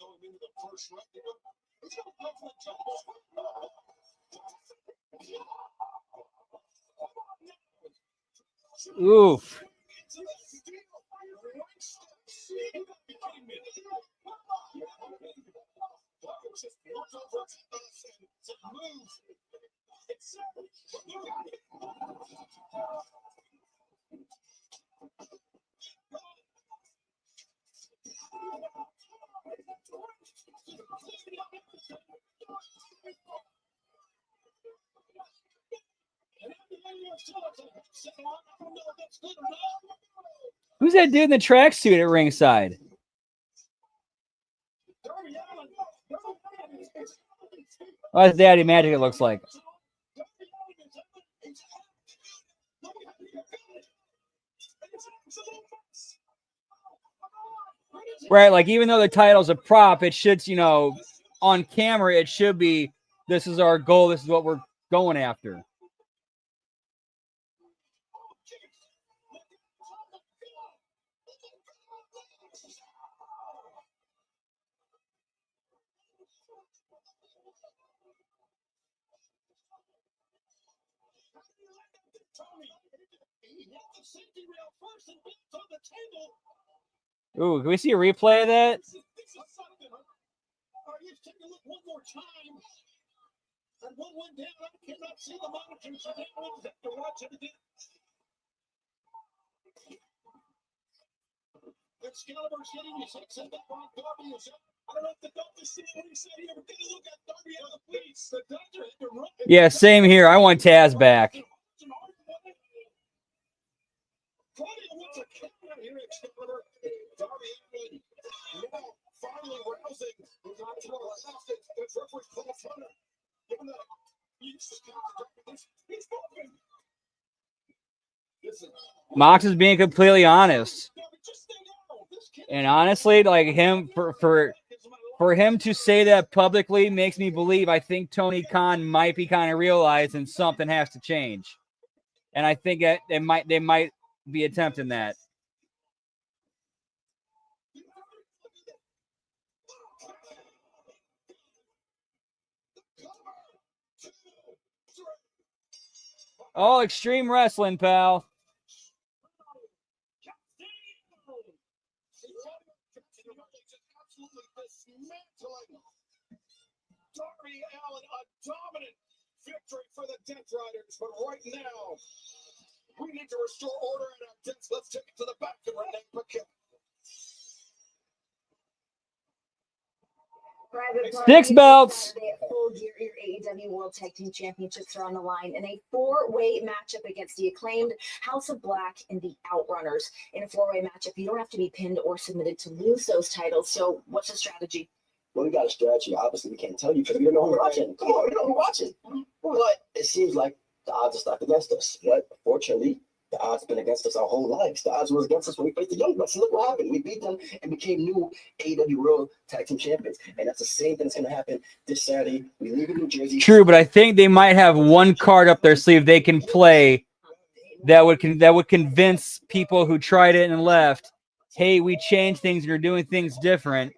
Going into the first round. He's gonna go for the jump. Oof. Who's that dude in the tracksuit at ringside? Oh, that's Daddy Magic, it looks like. Right, like even though the title's a prop, it should, on camera, it should be, this is our goal, this is what we're going after. Ooh, can we see a replay of that? Excalibur's hitting you. Said that wrong. Darby is up. I don't know if the doctor's seeing what he said here, but take a look at Darby Allin, please. The doctor had to run. Yeah, same here. I want Taz back. Claudio wants a camera here, Excalibur. Darby Allin now finally rousing. He's on to the left. It's referee Paul Hunter. Given that he's moving. Mox is being completely honest. And honestly, like him for him to say that publicly makes me believe I think Tony Khan might be kind of realizing something has to change. And I think that they might be attempting that. Oh, Extreme Wrestling, pal. Darby Allin, a dominant victory for the Death Riders, but right now, we need to restore order in our depths. Let's take it to the back of Renee Paquette. Six belts. Full Gear AEW World Tag Team Championships are on the line in a four-way matchup against the acclaimed House of Black and the Outrunners. In a four-way matchup, you don't have to be pinned or submitted to lose those titles. So what's the strategy? Well, we got a strategy. Obviously, we can't tell you because we don't know who's watching. Come on, we don't know who's watching. But it seems like the odds are stacked against us. But fortunately, the odds have been against us our whole lives. The odds were against us when we faced the Young Bucks. And look what happened. We beat them and became new AEW World Tag Team Champions. And that's the same thing that's going to happen this Saturday. We leave in New Jersey. True, but I think they might have one card up their sleeve they can play that would convince people who tried it and left, hey, we changed things and are doing things different.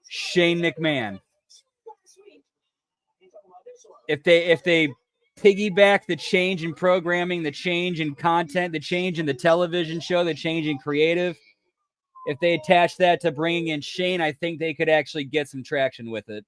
Shane McMahon. If they piggyback the change in programming, the change in content, the change in the television show, the change in creative, if they attach that to bringing in Shane, I think they could actually get some traction with it.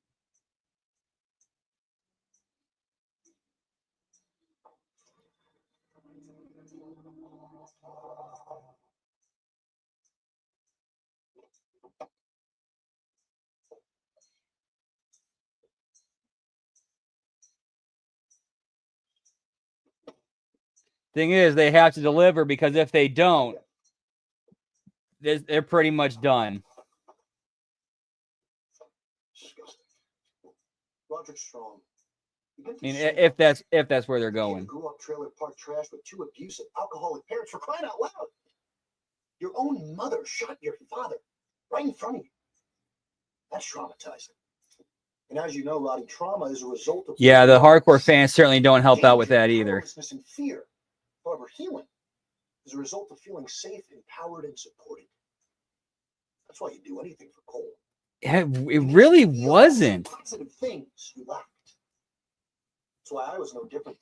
Thing is, they have to deliver because if they don't, they're pretty much done. Roderick Strong. I mean, if that's where they're going. Grew up trailer park trash with two abusive, alcoholic parents, for crying out loud. Your own mother shot your father right in front of you. That's traumatizing. And as you know, Roddy, trauma is a result of... Yeah, the hardcore fans certainly don't help out with that either. And fear. However, healing is a result of feeling safe, empowered, and supported. That's why you do anything for Cole. It really wasn't. Positive things you lacked. That's why I was no different.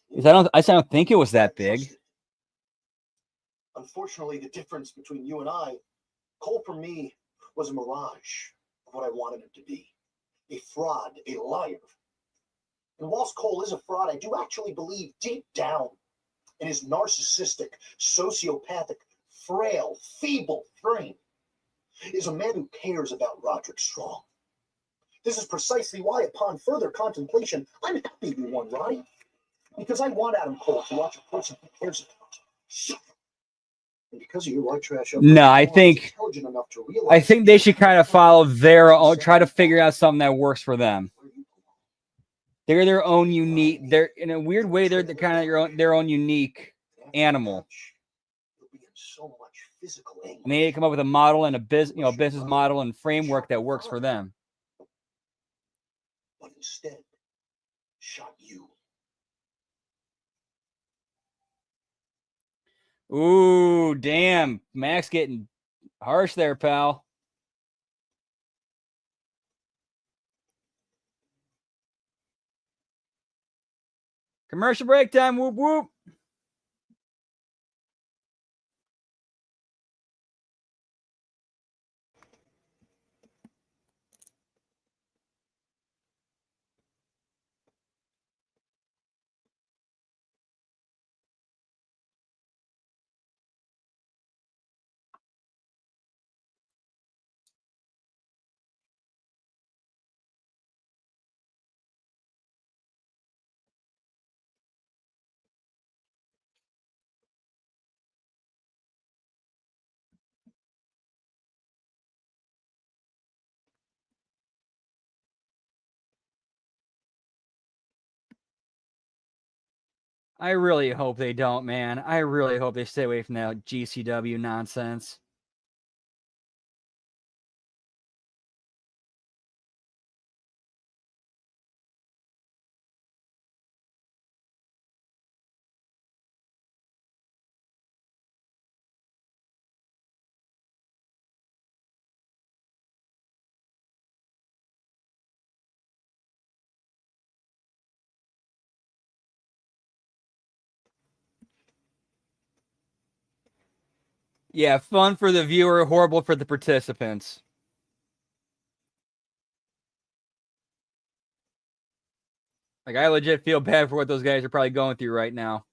I don't think it was that big. Unfortunately, the difference between you and I, Cole for me was a mirage of what I wanted him to be. A fraud, a liar. And whilst Cole is a fraud, I do actually believe deep down in his narcissistic, sociopathic, frail, feeble frame is a man who cares about Roderick Strong. This is precisely why, upon further contemplation, I'm happy you won, Roddy. Because I want Adam Cole to watch a person who cares about him. And because of your white trash, no, I think they should kind of follow their own, try to figure out something that works for them. They're their own unique. They're in a weird way. They're kind of their own unique animal. And they need to come up with a model and a business model and framework that works for them. But instead, shot you. Ooh, damn. Max getting harsh there, pal. Commercial break time. Whoop, whoop. I really hope they don't, man. I really hope they stay away from that GCW nonsense. Yeah, fun for the viewer, horrible for the participants. Like, I legit feel bad for what those guys are probably going through right now.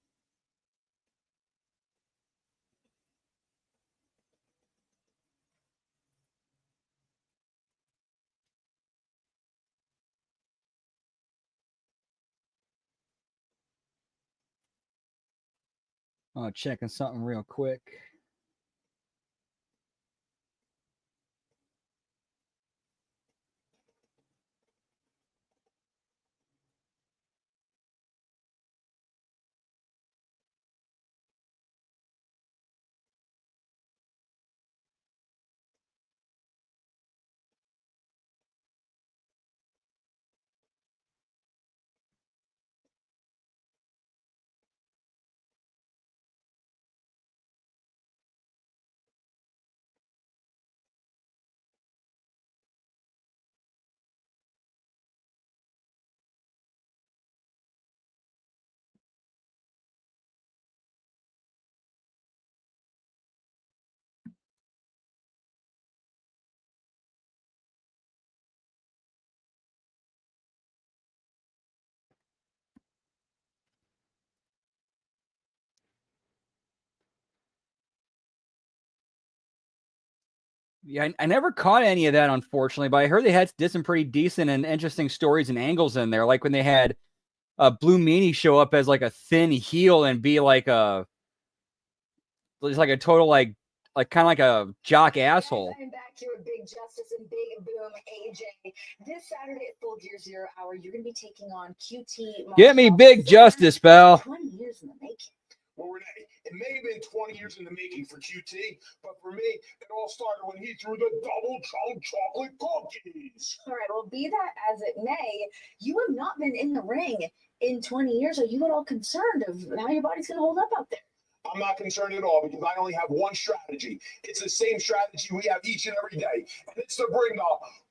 Oh, checking something real quick. Yeah, I never caught any of that, unfortunately, but I heard they did some pretty decent and interesting stories and angles in there, like when they had Blue Meanie show up as like a thin heel and be like just like a total like kind of like a jock asshole. I'm back here with Big Justice and Big Boom AJ. This Saturday at Full Gear 0 Hour, you're going to be taking on QT. Get me Big Justice, pal. 20 years in the making. Well, Renee, it may have been 20 years in the making for QT, but for me, it all started when he threw the double chunk chocolate cookies. All right, well, be that as it may, you have not been in the ring in 20 years. Are you at all concerned of how your body's going to hold up out there? I'm not concerned at all because I only have one strategy. It's the same strategy we have each and every day, and it's to bring the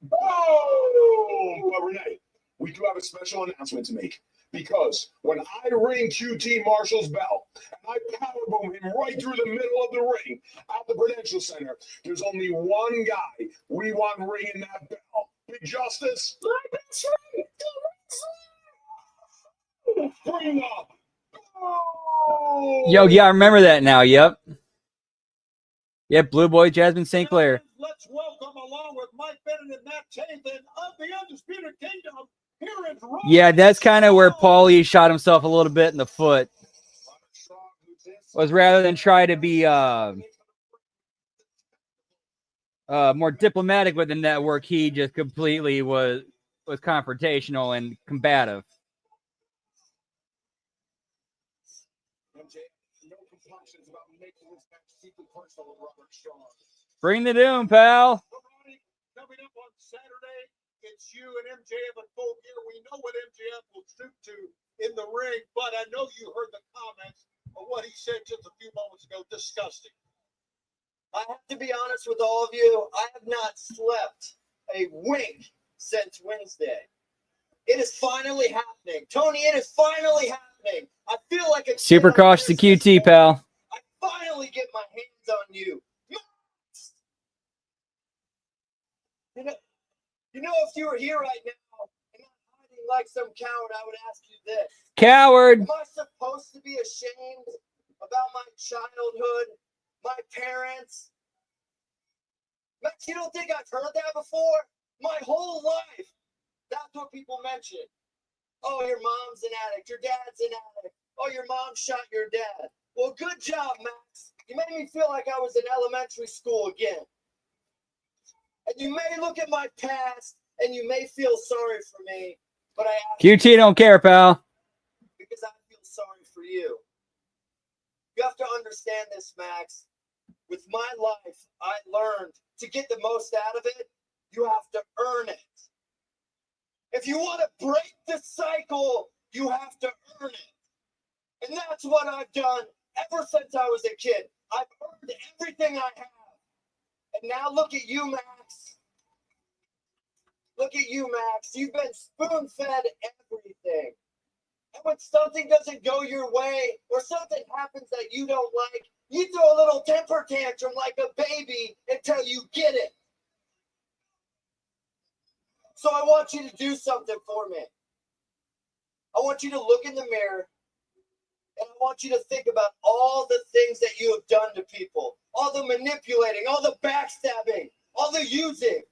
boom. But Renee, we do have a special announcement to make. Because when I ring QT Marshall's bell and I powerboom him right through the middle of the ring at the Prudential Center, there's only one guy we want ringing that bell. Big Justice. My best friend. Bring up. Yo, yeah, I remember that now. Yep. Yep, Blue Boy, Jasmine St. Clair. Let's welcome, along with Mike Bennett and Matt Tathan of the Undisputed Kingdom. Yeah, that's kind of where Paulie shot himself a little bit in the foot. Was rather than try to be more diplomatic with the network, he just completely was confrontational and combative. Bring the doom, pal. Coming up on Saturday, it's you and MJF at Full Gear. We know what MJF will shoot to in the ring, but I know you heard the comments of what he said just a few moments ago. Disgusting. I have to be honest with all of you. I have not slept a wink since Wednesday. It is finally happening. Tony, it is finally happening. I feel like a super cautious to QT, pal. I finally get my hands on you. You know, if you were here right now and not hiding like some coward, I would ask you this. Coward. Am I supposed to be ashamed about my childhood, my parents? Max, you don't think I've heard that before? My whole life. That's what people mention. Oh, your mom's an addict. Your dad's an addict. Oh, your mom shot your dad. Well, good job, Max. You made me feel like I was in elementary school again. And you may look at my past and you may feel sorry for me, but I QT don't care, pal. Because I feel sorry for you. You have to understand this, Max. With my life, I learned to get the most out of it, you have to earn it. If you want to break the cycle, you have to earn it. And that's what I've done ever since I was a kid. I've earned everything I have. And now look at you, Max. Look at you, Max. You've been spoon-fed everything. And when something doesn't go your way or something happens that you don't like, you throw a little temper tantrum like a baby until you get it. So I want you to do something for me. I want you to look in the mirror and I want you to think about all the things that you have done to people, all the manipulating, all the backstabbing, all the using.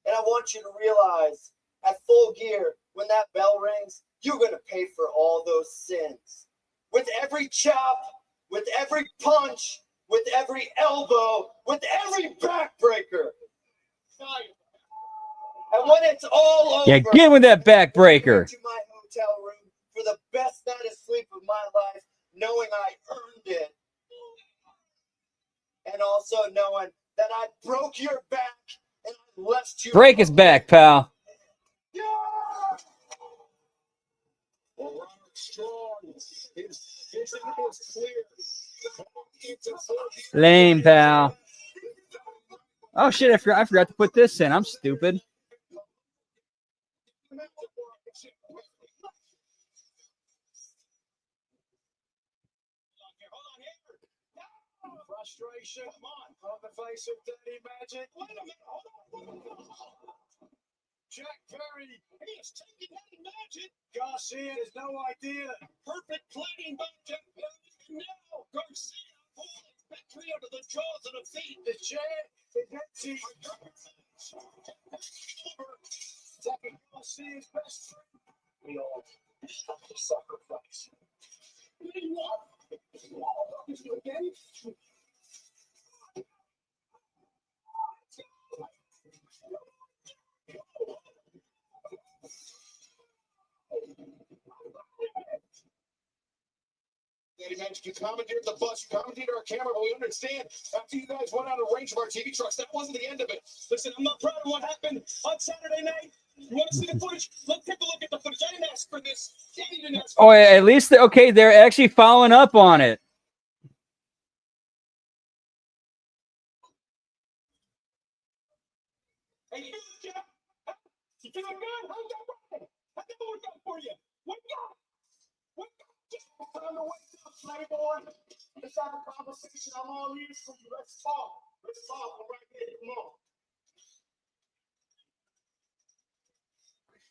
And I want you to realize at full gear, when that bell rings, you're going to pay for all those sins. With every chop, with every punch, with every elbow, with every backbreaker. And when it's all over, Yeah, get with that backbreaker. to my hotel room for the best night of sleep of my life, knowing I earned it. And also knowing that I broke your back and I left you. Break his back, pal. Yeah! Well, Robert Strong, his vision is clear. Lame, pal. Oh shit! I forgot to put this in. I'm stupid. Frustration on the face of Daddy Magic. Wait a minute, hold on. Jack Perry, he is taking Daddy Magic. Garcia has no idea. Perfect cleaning by Jack Perry. Now Garcia pulls victory under the jaws of defeat. The chair is empty. Taking Garcia's best friend. We all have to sacrifice. Again? Daddy Magic, you commandeered the bus, you commandeered our camera, but we understand after you guys went out of range of our TV trucks, that wasn't the end of it. Listen, I'm not proud of what happened on Saturday night. You want to see the footage? Let's take a look at the footage. I didn't ask for this. Daddy didn't ask for Oh, at least okay. They're actually following up on it. Hey, you Jeff? You feeling good? How's that working? How's that working for you? What got? What got? Just time to wake up, Playboy. Let's have a conversation. I'm all ears for you. Let's talk. Let's talk. I'm right here. Come on.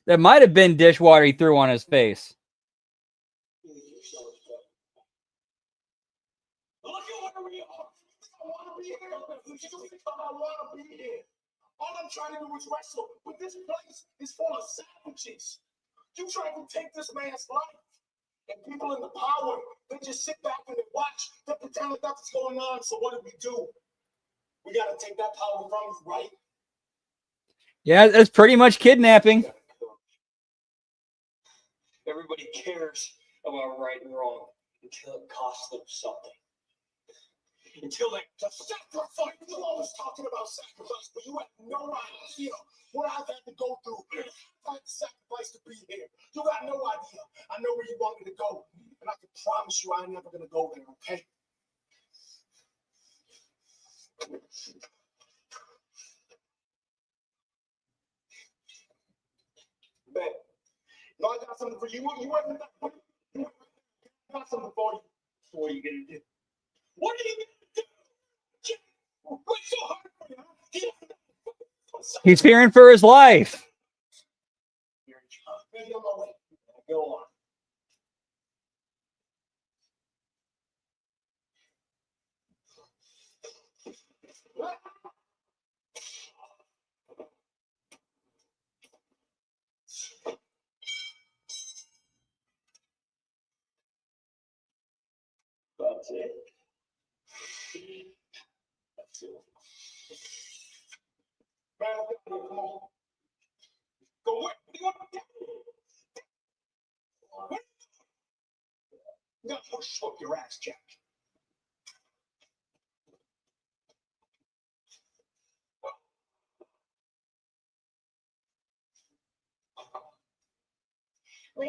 That might have been dishwater he threw on his face. Look at where we are. I want to be here. I want to be here. All I'm trying to do is wrestle. But this place is full of savages. You try to take this man's life. And people in the power, they just sit back and they watch. They pretend like nothing's going on. So what do? We got to take that power from you, right? Yeah, that's pretty much kidnapping. Everybody cares about right and wrong until it costs them something. Until they sacrifice. You're always talking about sacrifice, but you have no idea what I've had to go through. I've had to sacrifice to be here. You got no idea. I know where you want me to go, and I can promise you I ain't never gonna go there, okay? Bet. No, I got something for you. You haven't got something for you. So what are you gonna do? What are you gonna do? What's so hard for you? He's fearing for his life. Maybe on my way. Go on. That's it. That's it. Man, come on. Go where? What do you want to do? You got to push up your ass, Jack.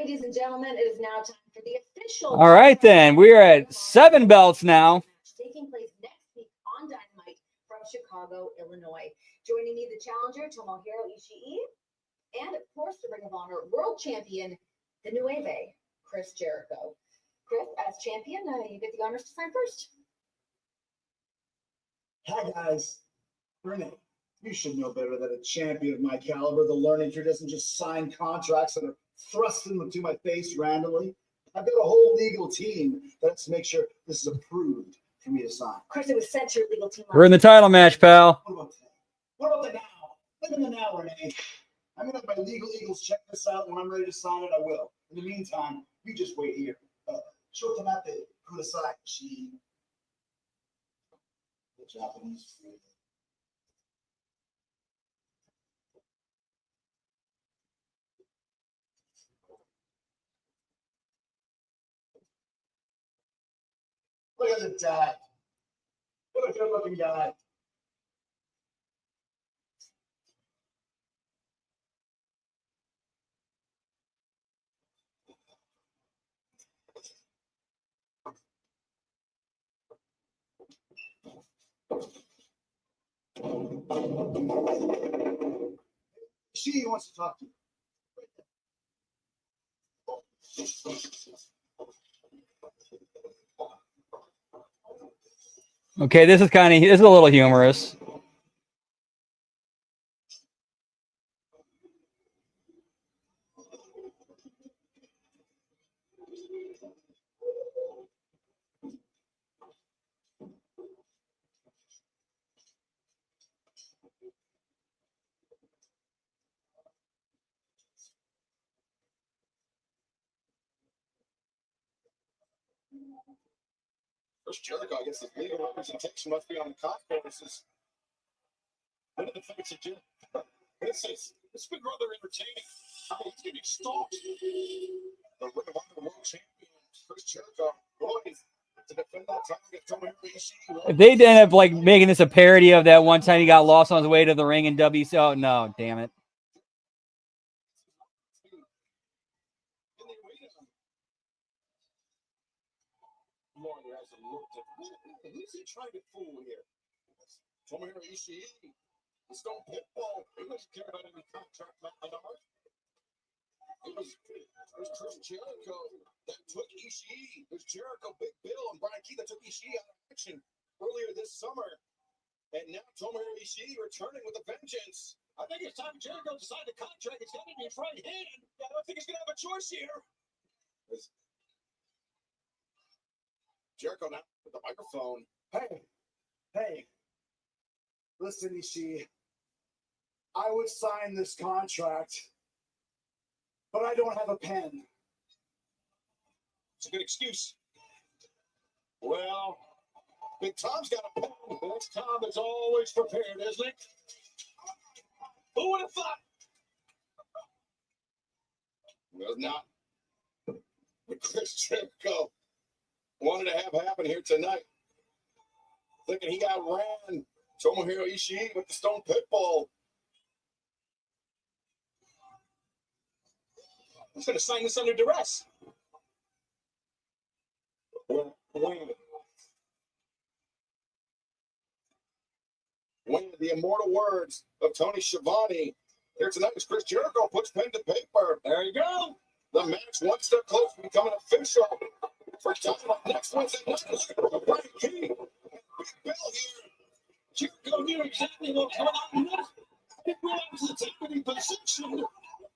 ladies and gentlemen, it is now time for the official. All right, then. We're at 7 belts now. Taking place next week on Dynamite from Chicago, Illinois. Joining me, the challenger, Tomohiro Ishii, and of course, the Ring of Honor World Champion, the Nueve, Chris Jericho. Chris, as champion, you get the honors to sign first. Hi, guys. Renee, you should know better than a champion of my caliber. The learning here doesn't just sign contracts that are thrust into my face randomly. I've got a whole legal team that has to make sure this is approved for me to sign. Chris, it was sent to your legal team. We're in the title match, pal. What about today? What about the now? Live in the now, Renee. I'm gonna have my legal eagles check this out. When I'm ready to sign it, I will. In the meantime, you just wait here. Shotamate kudasai. She. The Japanese. Look at the dad. What a good-looking guy. She wants to talk to you. Okay, this is a little humorous. Chris Jericho, I guess the legal representation must be on the golf courses. One of the things that you, this has been rather entertaining. He's getting stalked. The Ring of Honor World Champion, Chris Jericho, going to defend that title against Tomohiro Ishii. If they end up like making this a parody of that one time he got lost on his way to the ring in WC, oh no, damn it. In the arena, Lawyer hasn't looked at who's he trying to fool here? Tomohiro Ishii, the Stone Pitbull. He doesn't care about any contract matters. It was Chris Jericho that took Ishii. It was Jericho, Big Bill, and Brian Keith that took Ishii out of action earlier this summer. And now Tomohiro Ishii returning with a vengeance. I think it's time Jericho to sign the contract. It's got to be his right hand. I don't think he's going to have a choice here. Jericho now with the microphone. Hey, listen, Ishii. I would sign this contract, but I don't have a pen. It's a good excuse. Well, Big Tom's got a pen. Big Tom is always prepared, isn't he? Who would have thought? Well, not. But Chris Jericho wanted to have happen here tonight. Thinking he outran Tomohiro Ishii with the Stone Pitbull. He's going to sign this under duress. When the immortal words of Tony Schiavone here tonight is Chris Jericho puts pen to paper. There you go. The match one step closer to becoming official for title next Wednesday night. Brian King, Big Bill here. Jericho knew exactly what was going on. He realized the taking position.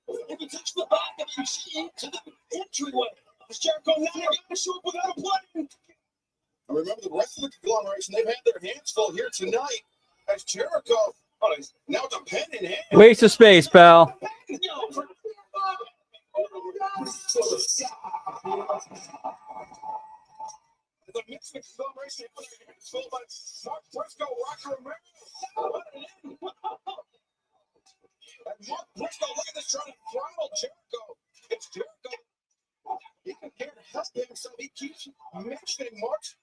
If he touched the back of Ishii to the entryway, is Jericho now going to show up without a plan? And remember, the rest of the conglomeration, they've had their hands full here tonight as Jericho, now it's a pen in hand. Waste of space, pal. The mix of conglomeration is full by Mark Briscoe, Rocker Romero. And Mark Briscoe, look at this, trying to throttle Jericho. It's Jericho. He can't help himself. He keeps mentioning Mark's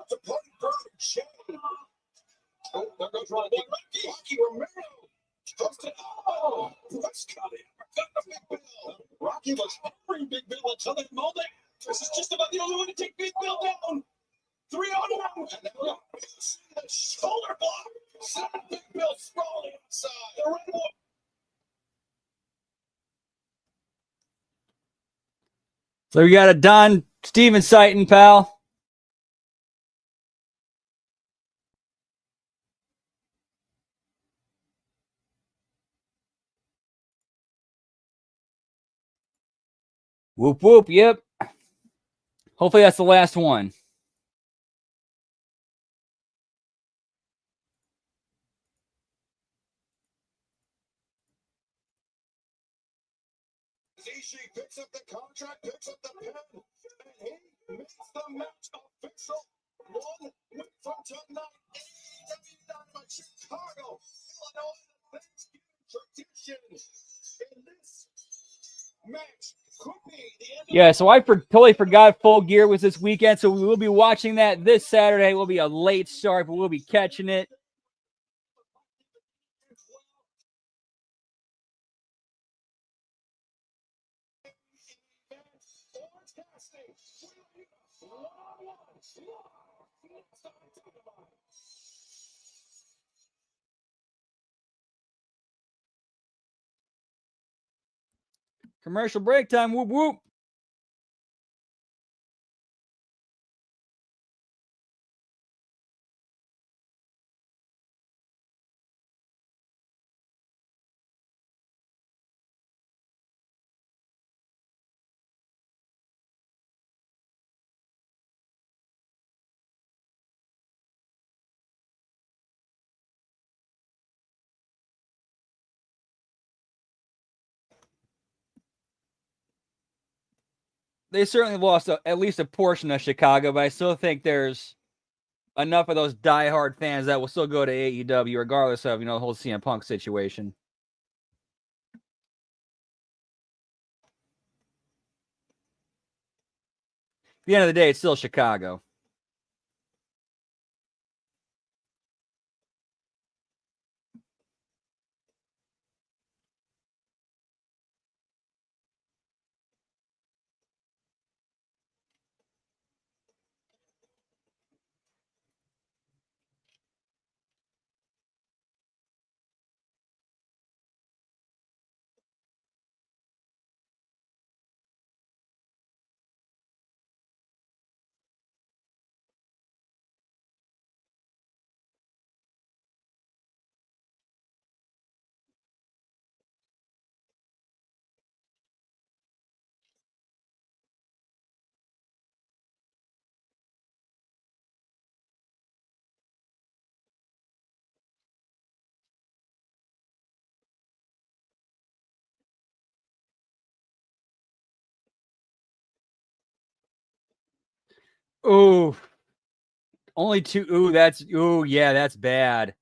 supporting Burger Shane. Oh, there goes Rocky Romero. Posted. Oh, Briscoe. got the Big Bill. Rocky was offering Big Bill until that moment. This is just about the only one to take Big Bill down. 3-on-1. And now a shoulder block. Send Big Bill sprawling outside. The Red Wolf. So we got a Don Steven sighting, pal. Whoop, whoop, yep. Hopefully that's the last one. Zishi picks up the contract, picks up the pen, and he makes the match official. 1 week from tonight, AEW Dynamite Chicago, Illinois, Thanksgiving tradition. In this match could be the end. Yeah, so I totally forgot Full Gear was this weekend, so we will be watching that this Saturday. It will be a late start, but we'll be catching it. Commercial break time. Whoop, whoop. They certainly lost at least a portion of Chicago, but I still think there's enough of those diehard fans that will still go to AEW regardless of, the whole CM Punk situation. At the end of the day, it's still Chicago. Ooh. Only 2. Ooh, yeah, that's bad.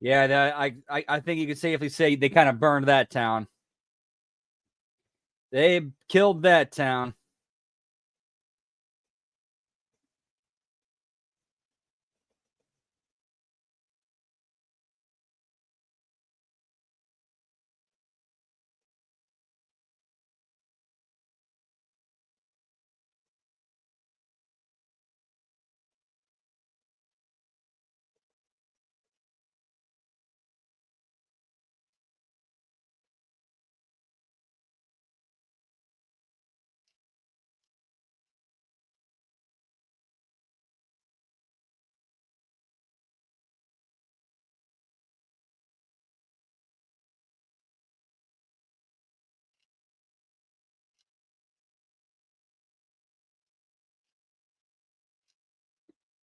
Yeah, I think you could safely say they kind of burned that town. They killed that town.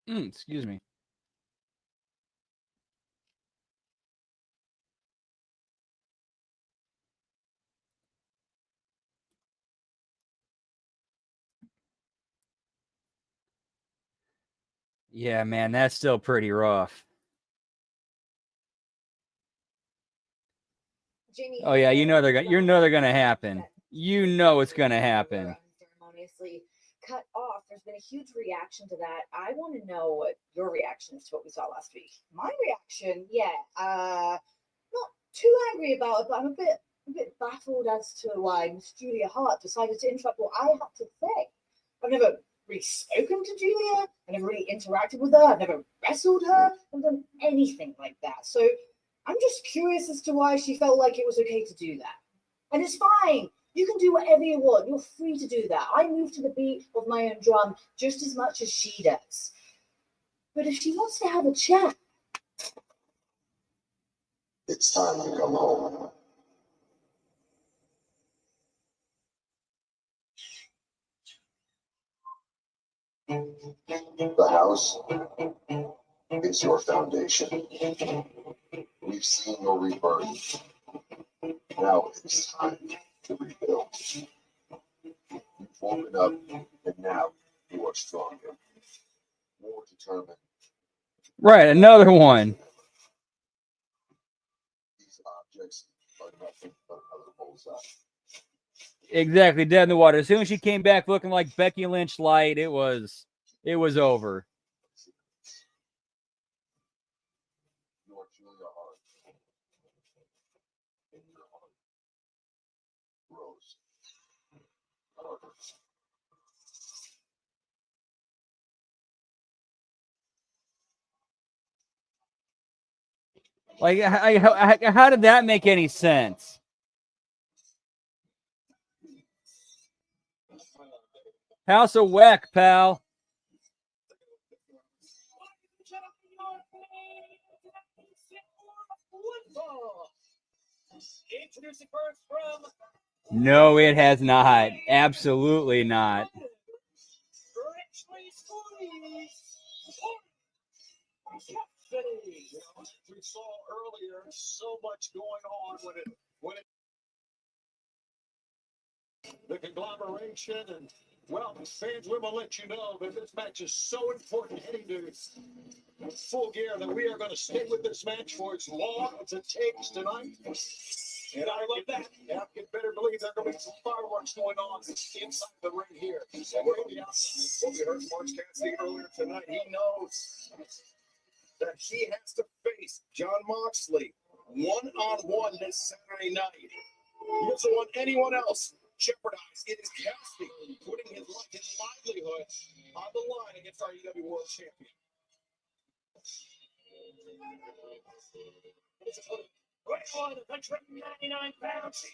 Excuse me. Yeah, man, that's still pretty rough. Jamie, Oh yeah, they're gonna happen. You know it's gonna happen. Ceremoniously cut off. There's been a huge reaction to that. I want to know what your reaction is to what we saw last week. My reaction, not too angry about it, but I'm a bit a bit baffled as to why Miss Julia Hart decided to interrupt what I had to say. I've never really spoken to Julia. I've never really interacted with her. I've never wrestled her. I've done anything like that. So I'm just curious as to why she felt like it was okay to do that. And it's fine. You can do whatever you want. You're free to do that. I move to the beat of my own drum just as much as she does. But if she wants to have a chat, It's time to come home. The house is your foundation. We've seen your rebirth. Now it's time to rebuild. You've woken up, and now you are stronger, more determined. Right, another one. These objects are nothing but another bullseye. Exactly, dead in the water. As soon as she came back looking like Becky Lynch light, it was over. You are Julia Hart. And your heart grows harder. Like, how did that make any sense? House of Weck, pal. Introducing first from No, it has not. Absolutely not. Richly Squeeze. City. You know, as we saw earlier, so much going on when it the conglomeration and well, fans, we will let you know that this match is so important heading to Full Gear that we are going to stay with this match for as long as it takes tonight. And I love that. Yeah, you better believe there are going to be some fireworks going on inside the ring here. And we're on the outside. What we heard from Orange Cassidy earlier tonight, he knows that he has to face Jon Moxley one-on-one this Saturday night. He doesn't want anyone else jeopardized. It is Cassidy putting his livelihood on the line against our AEW World Champion. Right on the 199 pounds.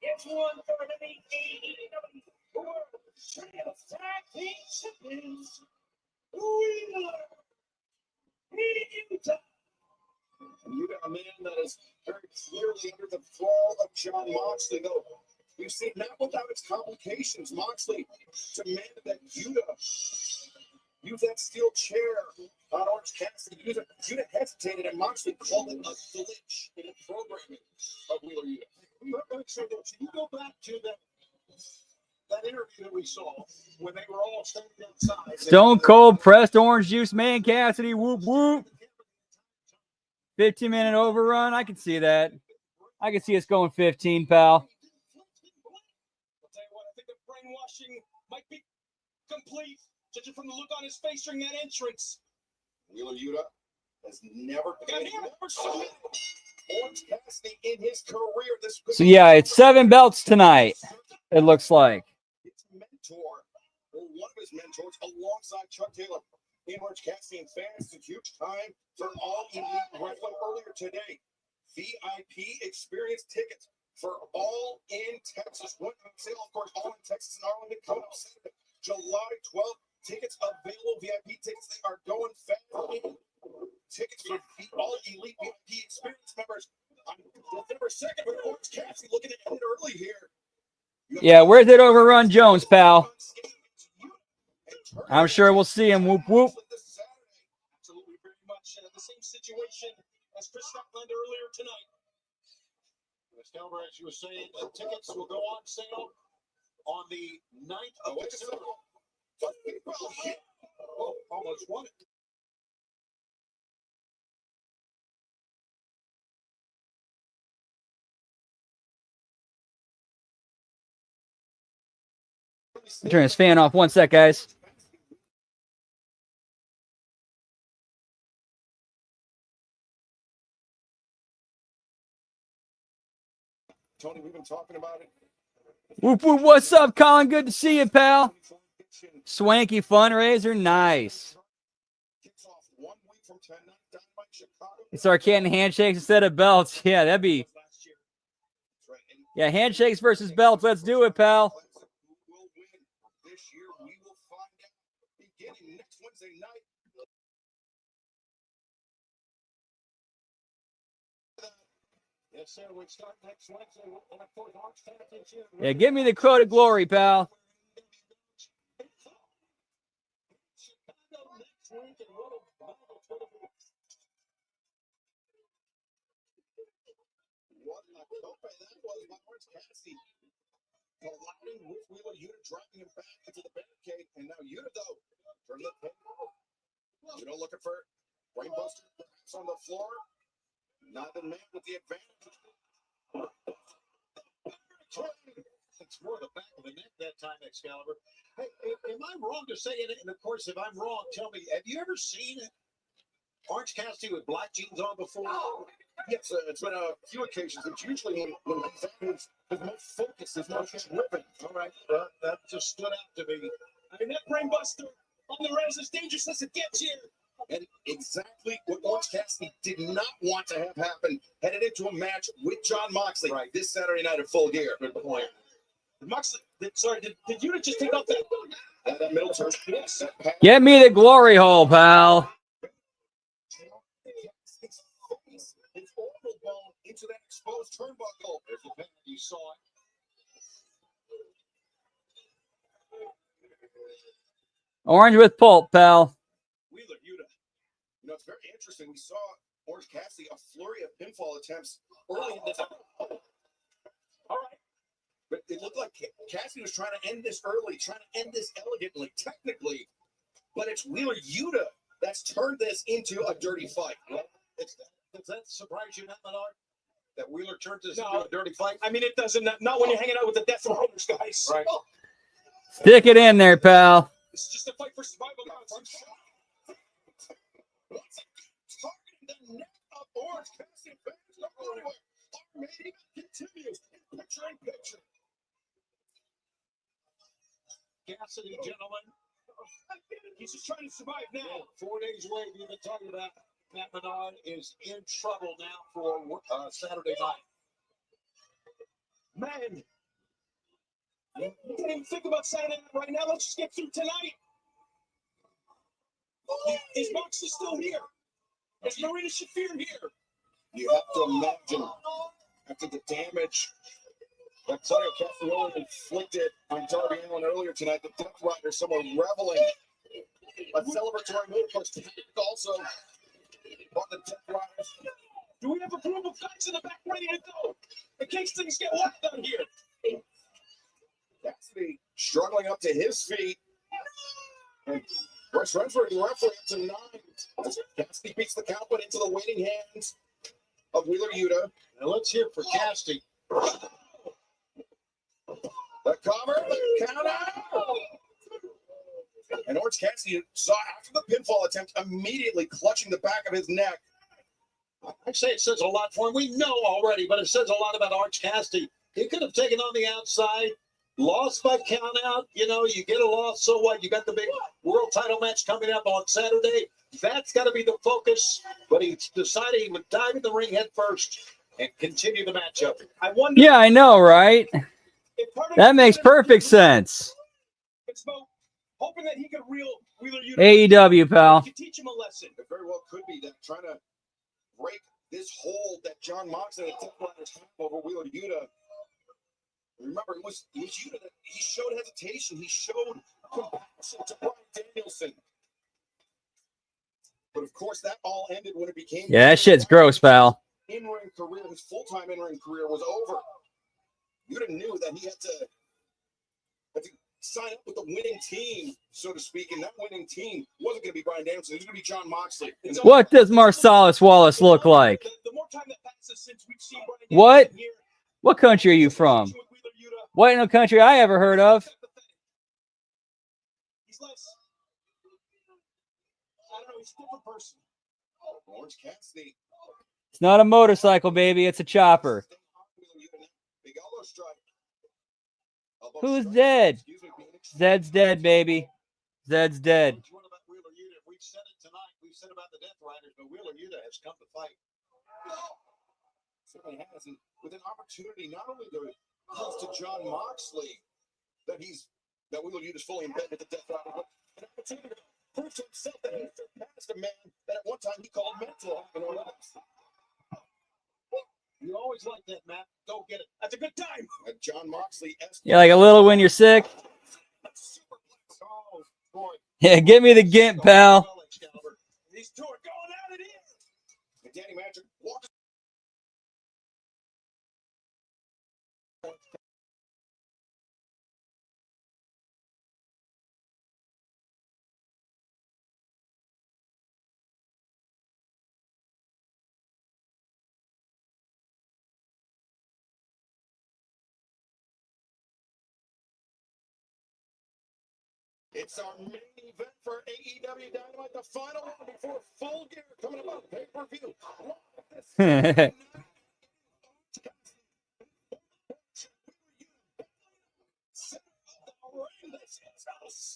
It's 1/3 of the AEW World Trios Tag Team Champions. You got a man that is very clearly under the thrall of Jon Moxley, though. We've seen that without its complications. Moxley demanded that Yuta use that steel chair on Orange Cassidy. Yuta hesitated, and Moxley called it a glitch in the programming of Wheeler Yuta. So you go back to that interview that we saw when they were all standing outside. Stone Cold pressed orange juice, man. Cassidy, whoop whoop. 15-minute overrun. I can see that. I can see us going 15, pal. I'll tell you what, I think the brainwashing might be complete, judging from the look on his face during that entrance. Wheeler Yuta has never submitted Orange Cassidy in his career. So yeah, it's 7 belts tonight. It looks like. His mentor, or one of his mentors, alongside Chuck Taylor. In Orange Cassidy and fans, it's a huge time for all elite wrestling. Earlier today, VIP experience tickets for All in Texas went on sale. Of course, All in Texas and Arlington coming up Saturday, July 12th. Tickets available. VIP tickets, they are going fast. Tickets for all elite VIP experience members on December 2nd with Orange Cassidy looking to end it early here. Yeah, where's it overrun Jones, pal? I'm sure we'll see him. Whoop whoop. Absolutely, very much the same situation as Chris Statlander earlier tonight. Ms. Calver, as you were saying, the tickets will go on sale on the 9th of December. Oh, almost won it. Turn his fan off 1 sec, guys. Tony, we've been talking about it. Whoop, whoop, what's up, Colin? Good to see you, pal. Swanky fundraiser, nice. Kicks off 1 week from tonight. Dynamite Chicago. It's our cannon handshakes instead of belts. Yeah, that'd be. Yeah, handshakes versus belts. Let's do it, pal. Who will win this year? We will find out beginning next Wednesday night. Yes, sir. We start next Wednesday. And of course, Arch Championship. Yeah, give me the crow to glory, pal. Chicago next week, and what a battle it's gonna be. What a tope that was by Orange Cassidy. Colliding with Wheeler Yuta, dropping him back into the barricade. And now Yuta, though, turn the table. Yuta looking for brainbuster perhaps on the floor. Not the man with the advantage. It's more the back of the neck that time, Excalibur. Hey, am I wrong to say it? And of course, if I'm wrong, tell me. Have you ever seen Orange Cassidy with black jeans on before? Yes, it's been a few occasions. It's usually when he's at his most focused, his most driven. All right, that just stood out to me. I mean, that brainbuster on the res is dangerous as it gets here. And exactly what Orange Cassidy did not want to have happen, headed into a match with John Moxley this Saturday night at Full Gear. Good point. Moxley, sorry, did Yuta just take off that middle turn? Yes. Get me the glory hole, pal. His orbital bone into that exposed turnbuckle. There's the pin. You saw it. Orange with pulp, pal. Wheeler Yuta. You know, it's very interesting. We saw Orange Cassidy a flurry of pinfall attempts early in this. All right. But it looked like Cassidy was trying to end this early, trying to end this elegantly, technically. But it's Wheeler Yuta that's turned this into a dirty fight. Well, does that surprise you, Menard? That Wheeler turned this into a dirty fight? I mean, it doesn't. Not when you're hanging out with the Death Riders, guys. Right. Oh, Stick it in there, pal. it's just a fight for survival. Targeting the neck of Orange Cassidy. Fans don't go anywhere. Our main event continues. Picture in picture. Cassidy, gentlemen. He's just trying to survive now. 4 days away, we've been talking about Matt Menard is in trouble now for Saturday night. Man, you can't even think about Saturday night right now. Let's just get through tonight. Is Moxley still here? Is Marina Shafir here? You have to imagine after the damage that Claudio Castagnoli inflicted on Darby Allin earlier tonight, the Death Riders, someone reveling a celebratory move. Also, on the Death Riders. Do we have a group of guys in the back ready to go in case things get wild down here? Cassidy struggling up to his feet. And Rush Renfrew, the referee, up to 9. As Cassidy beats the count, but into the waiting hands of Wheeler Yuta. Now let's hear for Cassidy. The cover, the count out. And Orange Cassidy saw after the pinfall attempt, immediately clutching the back of his neck. I say it says a lot for him. We know already, but it says a lot about Orange Cassidy. He could have taken on the outside, lost by count out. You know, you get a loss, so what? You got the big world title match coming up on Saturday. That's got to be the focus. But he decided he would dive in the ring head first and continue the matchup. I wonder. Yeah, I know, right? That makes perfect sense. It's about hoping that he could reel Wheeler Yuta. AEW, pal. He could teach him a lesson. It very well could be that trying to break this hold that John Moxley and the Death Riders have over Wheeler Yuta. Remember, it was Yuta that he showed hesitation. He showed compassion to Bryan Danielson. But of course, that all ended when it became. Yeah, that shit's gross, pal. In-ring career, his full-time in-ring career was over. Yuta knew that he had to sign up with the winning team, so to speak, and that winning team wasn't going to be Bryan Danielson. It was going to be John Moxley. What does Marsalis Wallace look like? The more time that passes since we've seen Bryan What? Danielson here, What country are you from? What in a country I ever heard of? he's less. I don't know. He's a different person. Orange Cassidy. It's not a motorcycle, baby. It's a chopper. Big Who's dead? Zed's dead, baby. Zed's dead. We've said it tonight. We've said about the Death Riders, but Wheeler Yuta has come to fight. Certainly has, and with an opportunity not only to prove to John Moxley that Wheeler Yuta is fully in bed with the Death Riders, but an opportunity to prove to himself that he surpassed a man that at one time he called mental. You always like that, Matt. Go get it. That's a good time. John Moxley. Yeah, like a little when you're sick. Oh, boy. Yeah, give me the gimp, pal. These two are going at it here. And Danny Magic walks. It's our main event for AEW Dynamite, the final one before Full Gear coming up on pay-per-view.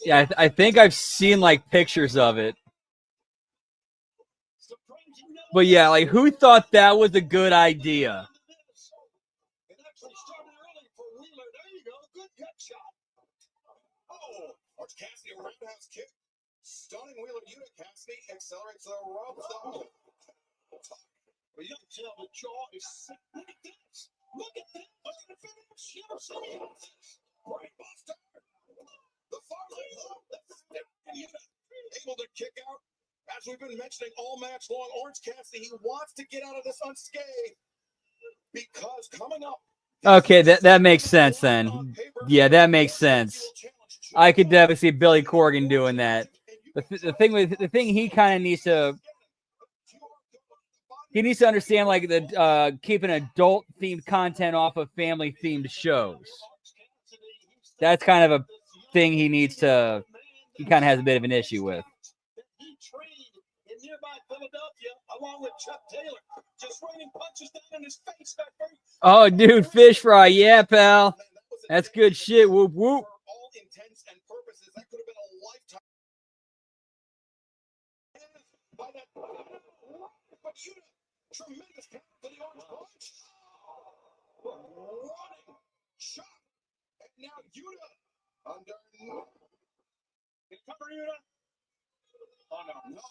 Yeah, I think I've seen like pictures of it. But yeah, like who thought that was a good idea? It actually started early for Wheeler. There you go. Good gut shot. Oh, Orange Cassidy, a roundhouse kick. Stunning Wheeler Yuta. Cassidy accelerates the ropes. But you can tell the jaw is sick. Look at this. Look at this. Look at the finish. You ever seen this? Brainbuster. The far leg lock. Able to kick out. As we've been mentioning all match long, Orange Cassidy, he wants to get out of this unscathed because coming up. Okay, that makes sense then. Yeah, that makes sense. I could definitely see Billy Corgan doing that. The thing he kind of needs to understand, like the keeping adult themed content off of family themed shows. That's kind of a thing he kind of has a bit of an issue with. He trained in nearby Philadelphia along with Chuck Taylor, just raining punches down in his face back there. Oh, dude, fish fry, yeah, pal. That's good shit. Whoop whoop. For all intents and purposes, that could have been a lifetime. By that, but Yuta, tremendous counter to the orange punch. Running shot, and now Yuta under. They cover Yuta. Oh No,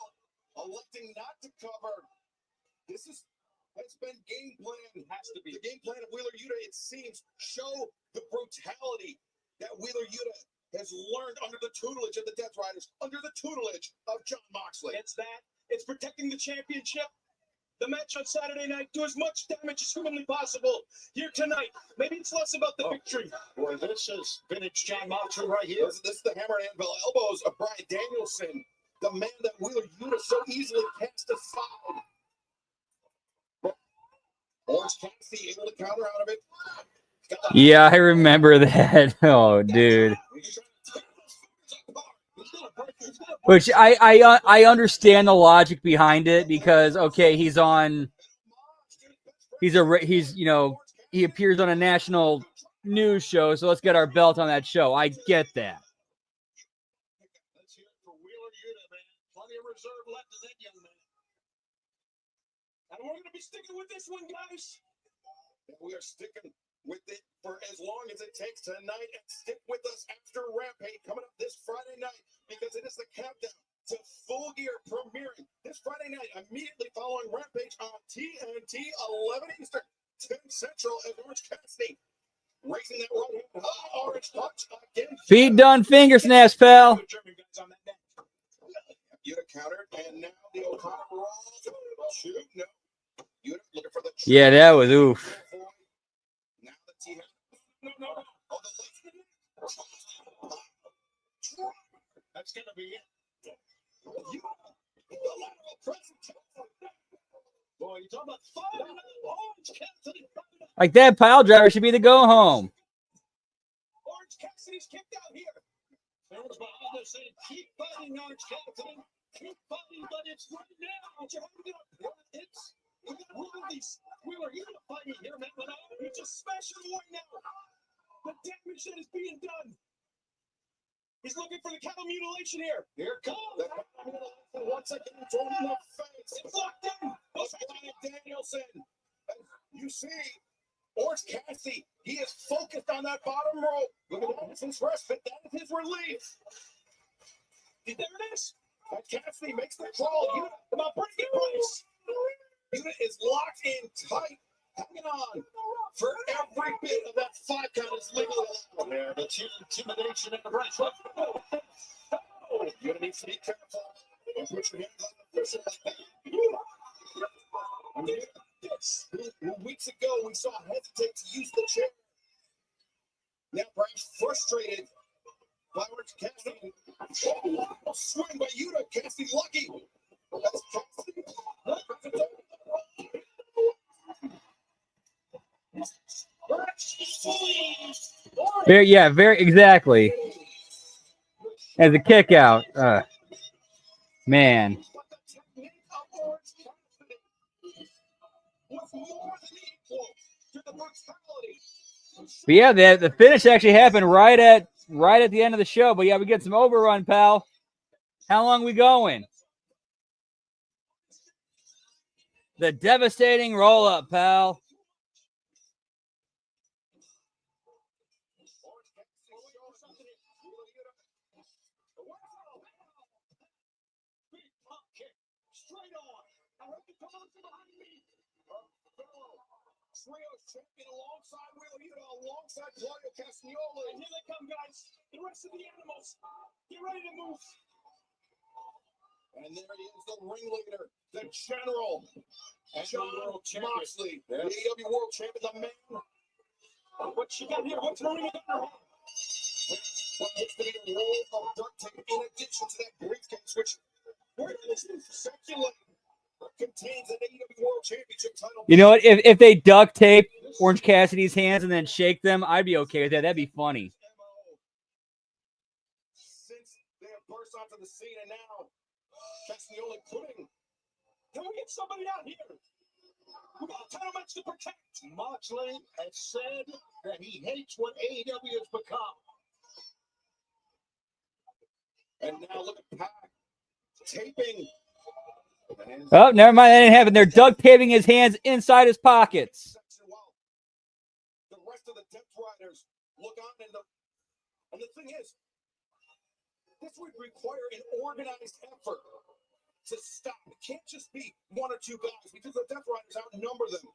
electing not to cover. This has been game plan. Has to be. The game plan of Wheeler Yuta, it seems, show the brutality that Wheeler Yuta has learned under the tutelage of the Death Riders, under the tutelage of John Moxley. It's that. It's protecting the championship. The match on Saturday night, do as much damage as humanly possible. Here tonight, maybe it's less about the victory. Boy, this is vintage John Moxley right here. This is the hammer and anvil elbows of Bryan Danielson, the man that Wheeler Yuta so easily cast aside. But Orange Cassidy able to counter out of it. Yeah, I remember that. Oh, dude. Which I understand the logic behind it because okay, he appears on a national news show, so let's get our belt on that show. I get that. Let's hear it for Wheeler Yuta, man. Plenty of reserve left in that young man. And we're going to be sticking with this one, guys. We are sticking with it for as long as it takes tonight, and stick with us after Rampage coming up this Friday night, because it is the countdown to Full Gear premiering this Friday night, immediately following Rampage on TNT, 11 Eastern, 10 Central, as Orange Cassidy raising that right hand high, orange punch again. Feet done, finger snaps, pal. Yuta countered, and now the O'Connor rolls. Shoot, no. Yuta looking for the. Yeah, that was oof. Now the T. No. Oh, the That's going to be it. The lateral presentation. Boy, you talking about firing up Orange Cassidy. Like that pile driver should be the go home. Orange Cassidy's kicked out here. Fans behind us saying, keep fighting, Orange Cassidy. Keep fighting, but it's right now. We got to run these Wheeler, you gonna fight me here, man? You just smashed him away now. The damage that is being done. He's looking for the cattle mutilation here. Here it comes. Once again, thrown in the face. It's locked in. Danielson. And you see, Orange Cassidy, he is focused on that bottom rope. Look at that. It's his respite. That is his relief. There it is. And Cassidy makes the crawl. Unit, come on, bring it, Bryce. Unit is locked in tight. Hanging on for every bit of that 5 count is legally allowed. Yeah, the intimidation in the Bryce. You're gonna need to be careful. And put your hands on the fishing like that. I mean, this. Weeks ago, we saw hesitate to use the chair. Now, perhaps frustrated by Orange Cassidy. Oh, swing by Yuta. Cassidy lucky. That's Cassidy. Very exactly. As a kick out. Man. But yeah, the finish actually happened right at the end of the show. But yeah, we get some overrun, pal. How long we going? The devastating roll up, pal. Champion alongside Wheeler, alongside Claudio Castagnoli. And here they come, guys. The rest of the animals. Get ready to move. And there he is, the ringleader, the general, and John Moxley, the AEW World Champion, the man. What you got here? What's the ring under? What looks to be a roll of duct tape in addition to that briefcase, which we're going to speculate contains an AEW World Championship title. You know what? If they duct tape Orange Cassidy's hands and then shake them, I'd be okay with that. That'd be funny. Since they have burst onto the scene, and now Castagnoli putting. Can we get somebody out here? We got a title match to protect. Moxley has said that he hates what AEW has become. And now look at Pac taping. Oh, never mind. That didn't happen. They're duct taping his hands inside his pockets. The rest of the Death Riders look on, and the thing is, this would require an organized effort to stop. It can't just be 1 or 2 guys because the Death Riders outnumber them.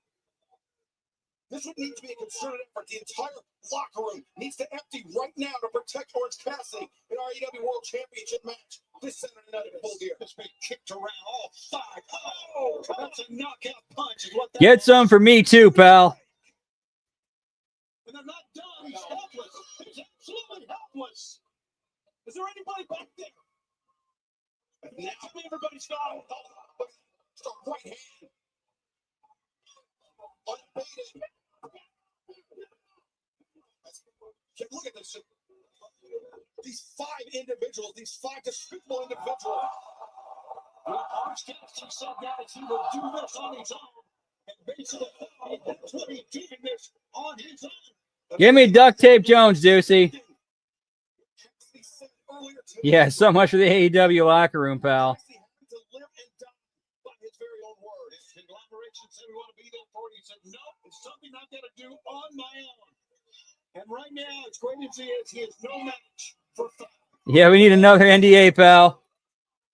This would need to be a concerted effort. The entire locker room needs to empty right now to protect Orange Cassidy in our AEW World Championship match this Saturday night at Full Gear. It's been kicked around all 5. Oh, that's a knockout punch. Is what that Get some for me too, pal. And they're not done. He's helpless. He's absolutely helpless. Is there anybody back there? Now everybody's got start right hand. Unbaited. Look at this. These 5 individuals, these 5 despicable individuals. Orange Cassidy said, guys, he will do this on his own. And basically, that's what he's doing this on his own. Give me duct tape Jones, Deucey. Yeah, so much for the AEW locker room, pal. Conglomeration said we want to be there for it. He said, no, it's something I've got to do on my own. And right now, as great as he is no match for fun. Yeah, we need another NDA, pal.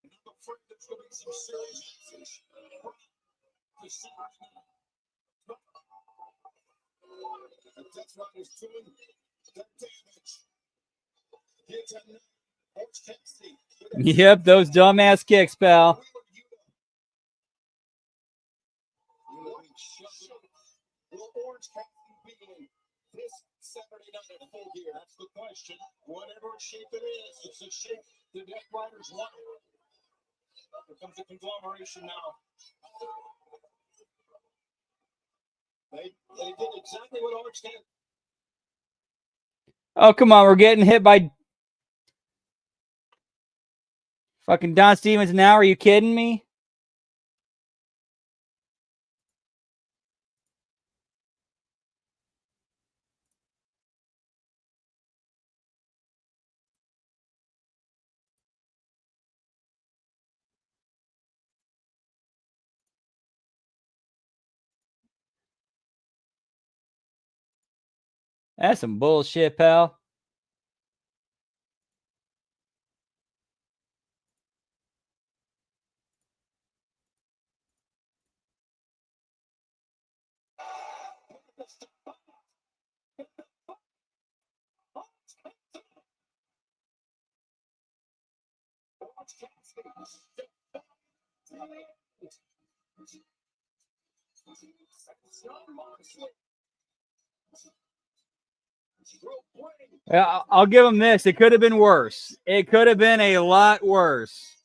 I'm afraid there's going to be some serious action. The Death Riders doing that damage. Here's another Orange Cassidy. Yep, those dumbass kicks, pal. Will Orange Cassidy be in this Saturday night at Full Gear? That's the question. Whatever shape it is, it's the shape the Death Riders want. Here comes the conglomeration now. They did exactly what Orange Cassidy. Oh, come on. We're getting hit by fucking Don Stevens now. Are you kidding me? That's some bullshit, pal. Yeah, I'll give him this. It could have been worse. It could have been a lot worse.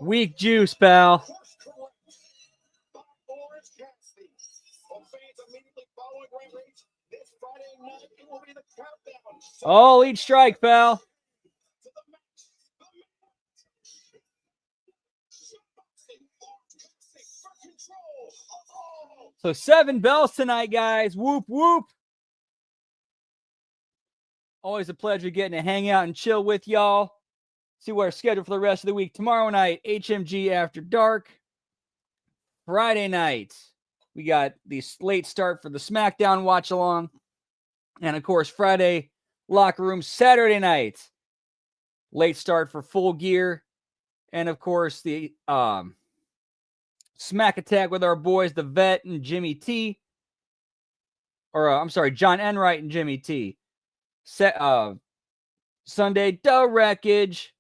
Weak juice, pal. Oh, each strike, pal. So 7 bells tonight, guys. Whoop, whoop. Always a pleasure getting to hang out and chill with y'all. See what our schedule for the rest of the week. Tomorrow night, HMG After Dark. Friday night, we got the late start for the SmackDown watch-along. And, of course, Friday, Locker Room. Saturday night, late start for Full Gear. And, of course, the Smack Attack with our boys, the Vet and Jimmy T. Or, I'm sorry, John Enright and Jimmy T. Sunday, The Wreckage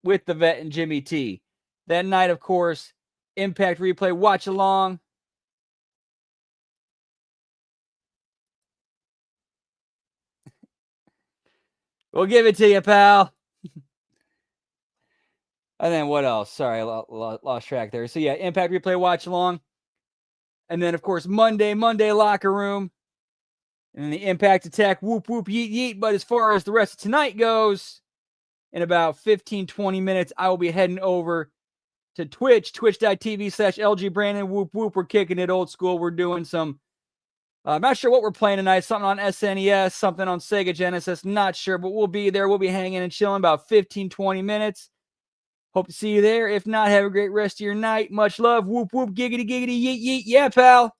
with the Vet and Jimmy T. That night, of course, Impact Replay Watch Along. We'll give it to you, pal. And then what else? Sorry, I lost track there. So, yeah, Impact Replay Watch Along. And then, of course, Monday Locker Room. And then the Impact Attack, whoop, whoop, yeet, yeet. But as far as the rest of tonight goes, in about 15, 20 minutes, I will be heading over to Twitch, twitch.tv/LG Brandon, whoop, whoop. We're kicking it old school. We're doing some, I'm not sure what we're playing tonight. Something on SNES, something on Sega Genesis. Not sure, but we'll be there. We'll be hanging and chilling about 15, 20 minutes. Hope to see you there. If not, have a great rest of your night. Much love. Whoop, whoop, giggity, giggity, yeet, yeet. Yeah, pal.